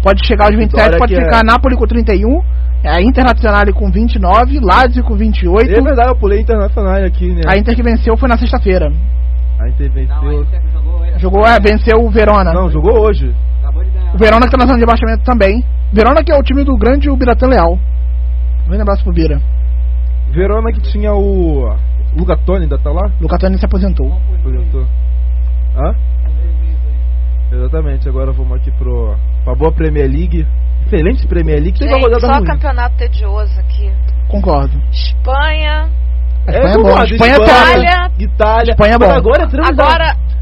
Pode chegar aos 27, pode ficar Napoli com 31, a Internacional com 29, Lazio com 28. É verdade, eu pulei Internacional aqui, né? A Inter que venceu foi na sexta-feira. A Inter venceu. Venceu o Verona. Não, jogou hoje. O Verona que tá na zona de abaixamento também. Verona que é o time do grande Biratã Leal. Um grande abraço pro Bira. Verona que tinha o Luca Toni, ainda tá lá? Luca Toni se aposentou. Hã? Exatamente, agora vamos aqui pra boa Premier League. Excelente Premier League. Gente, só ruim. Campeonato tedioso aqui. Concordo. Espanha. Espanha é bom. Itália. Espanha é bom. Agora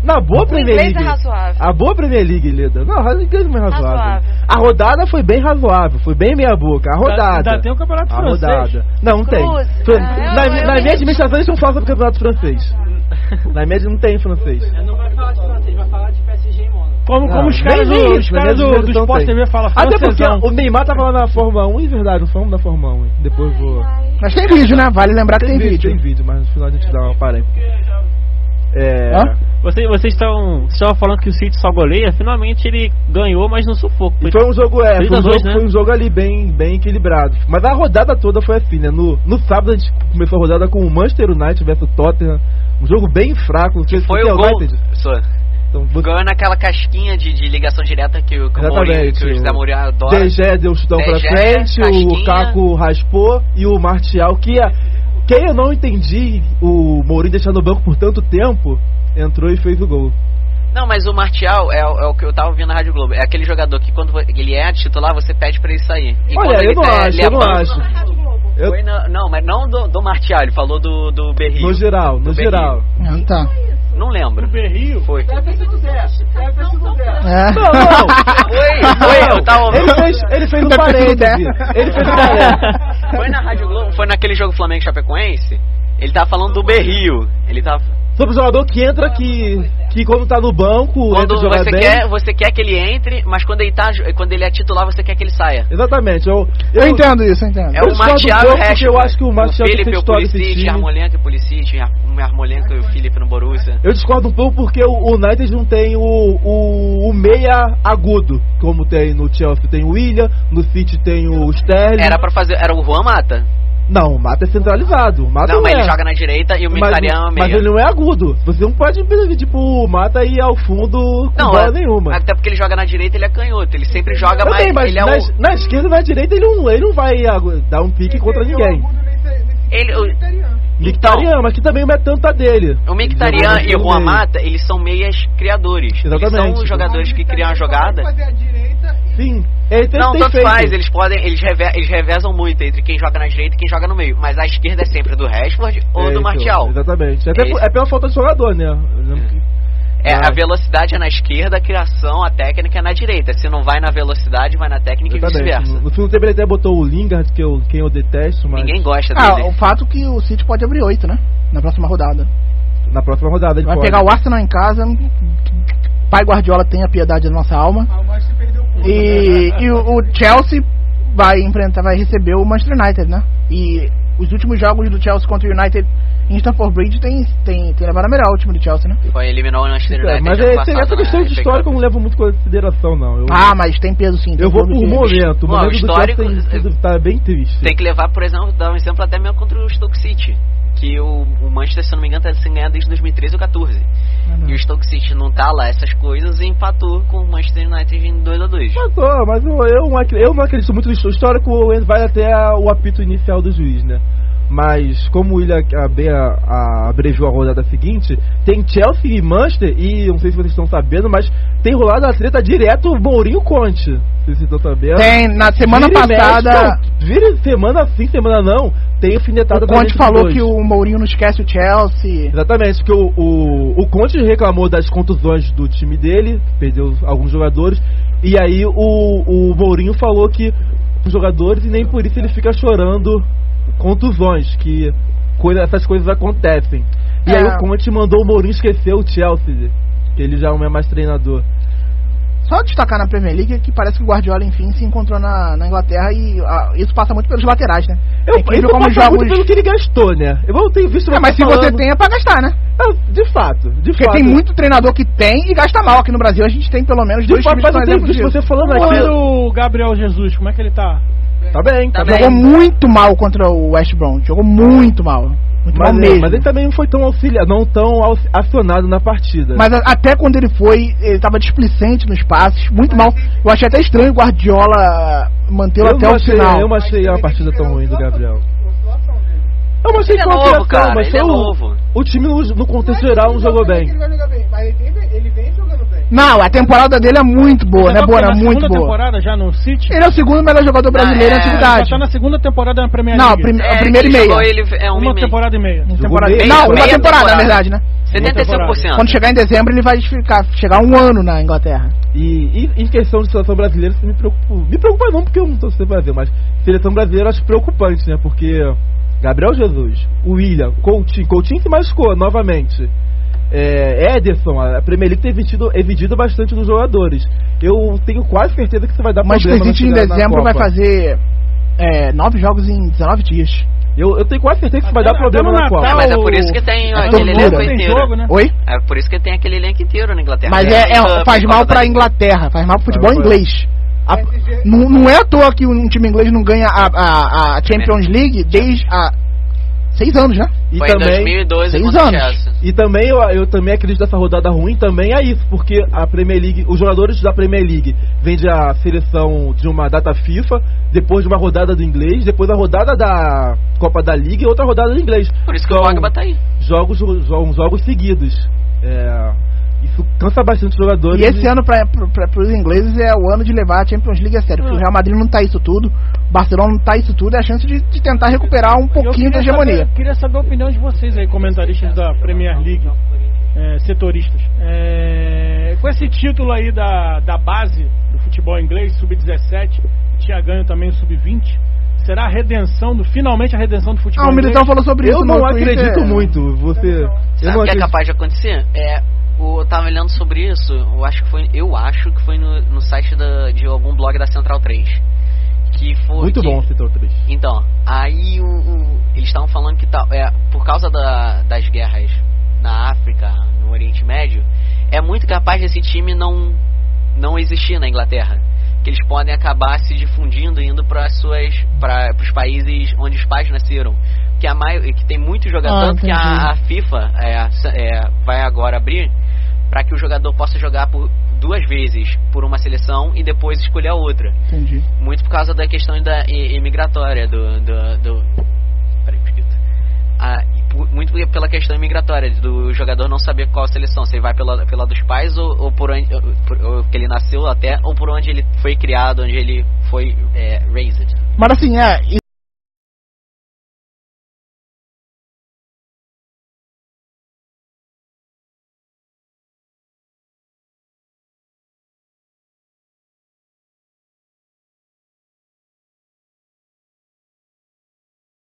na boa Premier League. É razoável. A boa Premier League, Leda. Não, a inglês é razoável. A rodada foi bem razoável, foi bem meia boca. A rodada. Ainda tem o campeonato francês. Rodada. Não tem. Na minha administração eles não falam sobre o campeonato francês. Na média não tem francês. Não vai falar de francês, vai falar de PSG e Mônaco. Como os caras do Sport TV falam francês. Até porque o Neymar tava lá na Fórmula 1, e verdade, não fomos na Fórmula 1. Depois vou... Mas tem vídeo, né? Vale lembrar que tem vídeo. Tem vídeo, mas no final a gente dá uma parência. Vocês estavam falando que o City só goleia, finalmente ele ganhou, mas no sufoco. Foi um jogo, foi um jogo ali bem equilibrado. Mas a rodada toda foi assim, né? No sábado a gente começou a rodada com o Manchester United versus Tottenham. Um jogo bem fraco. Que foi o gol. Ganhou naquela casquinha de ligação direta que o José Mourinho adora. DG deu um chutão pra frente, casquinha. O Lukaku raspou e o Martial, que eu não entendi o Mourinho deixar no banco por tanto tempo, entrou e fez o gol. Não, mas o Martial é o que eu tava ouvindo na Rádio Globo. É aquele jogador que quando ele é titular, você pede pra ele sair. E Olha, quando eu ele não acho, eu não acho. Foi não, mas não do Martial, ele falou do Berrio. No geral, no geral. Tá. Não lembro. Do Berrio? Foi. É. Não, não. Foi, eu tava ouvindo. Ele fez um parêntese. Ele fez um parêntese. Foi na Rádio Globo, foi naquele jogo Flamengo Chapecoense. Ele tava falando do Berrio. Ele tava... Sobre o jogador que entra, que quando tá no banco, quando entra, você quer que ele entre, mas quando ele é titular, você quer que ele saia. Exatamente. Eu entendo isso, eu entendo. É o Martial e o Rashford. Eu acho que o Martial tem Felipe, o Pulisic, Yarmolenko e Pulisic, Yarmolenko e o Felipe no Borussia. Eu discordo um pouco porque o United não tem o meia agudo, como tem no Chelsea. Tem o Willian, no City tem o Sterling. Era o Juan Mata. Não, o Mata é centralizado. Não, mas ele joga na direita e o Mkhitaryan mas ele não é agudo. Você não pode pedir, tipo, o Mata ir ao fundo com bola nenhuma. Até porque ele joga na direita, ele é canhoto. Ele sempre joga mais. Mas ele é na esquerda e na direita ele não vai dar um pique contra ninguém. Mkhitaryan, mas que também não é tanta dele. O Mkhitaryan e o Juan Mata, eles são meias criadores. Exatamente. Eles são jogadores que criam a jogada. Sim. Tanto faz, eles revezam muito entre quem joga na direita e quem joga no meio. Mas a esquerda é sempre do Rashford ou do Martial. Exatamente. É pela falta de jogador, né? A velocidade é na esquerda, a criação, a técnica é na direita. Se não vai na velocidade, vai na técnica. Exatamente. E vice-versa. No segundo tempo ele até botou o Lingard, quem eu detesto, mas... Ninguém gosta dele. O fato que o City pode abrir 8, né? Na próxima rodada. Na próxima rodada ele vai pode. Pegar o Arsenal em casa. Pai Guardiola tenha piedade da nossa alma. E o Chelsea vai receber o Manchester United, né? E os últimos jogos do Chelsea contra o United em Stamford Bridge tem levado a melhor o time do Chelsea, né? Foi eliminar o Manchester United. Mas essa questão de histórico eu não levo muito em consideração, não. Mas tem peso sim. Eu vou por momento. O momento histórico do Chelsea tá bem triste. Tem que levar, por exemplo, dar um exemplo até mesmo contra o Stoke City. Que o Manchester, se eu não me engano, tá sem ganhar desde 2013 ou 2014. E o Stoke City não tá lá essas coisas e empatou com o Manchester United em 2-2. Mas eu não acredito muito no histórico, vai até o apito inicial do juiz, né? Mas como o William abreviou a rodada seguinte, tem Chelsea e Manchester, e não sei se vocês estão sabendo, mas tem rolado a treta direto Mourinho Conte. Não sei se vocês estão sabendo. Tem, na semana passada... Vira semana sim, semana não, tem alfinetada. O Conte falou que o Mourinho não esquece o Chelsea. Exatamente, porque o Conte reclamou das contusões do time dele, perdeu alguns jogadores, e aí o Mourinho falou que os jogadores, e nem por isso ele fica chorando contusões, que essas coisas acontecem. E aí o Conte mandou o Mourinho esquecer o Chelsea, que ele já não é mais treinador. Só destacar na Premier League que parece que o Guardiola, enfim, se encontrou na Inglaterra e isso passa muito pelos laterais, né? Isso passa muito pelo que ele gastou, né? Eu tenho visto mas se você tem é pra gastar, né? De fato. Porque tem muito treinador que tem e gasta mal. Aqui no Brasil a gente tem pelo menos dois times que estão exemplo disso. Você falando aqui... o Gabriel Jesus, como é que ele tá? Tá bem. Jogou muito mal contra o West Brom. Jogou muito mal. Mas ele também não foi tão não tão acionado na partida. Mas até quando ele tava displicente nos passes, muito mal. Eu achei até estranho o Guardiola mantê-lo até o final. Eu não achei a partida tão ruim do Gabriel. Eu não achei que novo, cara, mas ele é novo. O time no contexto geral não jogou bem. Mas ele vem jogando bem. Não, a temporada dele é muito boa, né, Boa? É muito boa. Segunda temporada já no City? Ele é o segundo melhor jogador brasileiro em atividade. Ele tá na segunda temporada na Premier League. Não, a primeira e meia. Uma temporada e meia. Não, uma temporada, na verdade, né? 75%. Quando chegar em dezembro ele vai chegar um ano na Inglaterra. E em questão de seleção brasileira, isso me preocupa não, porque eu não tô sempre Brasil, mas seleção brasileira eu acho preocupante, né? Porque Gabriel Jesus, o William, Coutinho se machucou novamente. Ederson, a Premier League tem exigido bastante dos jogadores. Eu tenho quase certeza que isso vai dar problema. Mas o City em dezembro vai fazer 9 jogos em 19 dias. Eu tenho quase certeza que isso vai dar problema na Copa. Mas é por isso que tem aquele elenco inteiro. Jogo, né? Oi? É por isso que tem aquele elenco inteiro na Inglaterra. Mas faz mal pra Inglaterra, faz mal pro futebol inglês. Não é à toa que um time inglês não ganha a Champions League desde há 6 anos, né? E foi também, em 2012 6 anos. E também eu também acredito nessa rodada ruim também é isso, porque a Premier League, os jogadores da Premier League vêm da seleção de uma data FIFA, depois de uma rodada do inglês, depois da rodada da Copa da Liga e outra rodada do inglês. Por isso que o Pogba tá aí. Jogos seguidos. isso cansa bastante os jogadores. E esse ano, para os ingleses, é o ano de levar a Champions League a sério. Porque o Real Madrid não tá isso tudo, o Barcelona não tá isso tudo, é a chance de tentar recuperar um pouquinho da hegemonia. Queria saber a opinião de vocês aí, comentaristas da Premier League, setoristas. Com esse título aí da base do futebol inglês, sub-17, tinha ganho também o sub-20, será finalmente a redenção do futebol inglês? O Militão falou sobre isso. Eu não acredito muito. Sabe o que é capaz de acontecer? Eu tava olhando sobre isso, eu acho que foi no site de algum blog da Central 3. Muito bom o Central 3. Então, aí eles estavam falando que por causa das guerras na África, no Oriente Médio, é muito capaz desse time não existir na Inglaterra. Que eles podem acabar se difundindo, indo para os países onde os pais nasceram. Que tem muito jogador que a FIFA vai agora abrir para que o jogador possa jogar por 2 vezes por uma seleção e depois escolher a outra. Entendi. Muito por causa da questão imigratória muito pela questão imigratória do jogador não saber qual seleção, se ele vai pela dos pais ou por onde que ele nasceu até, ou por onde ele foi criado, onde ele foi raised. Mas assim,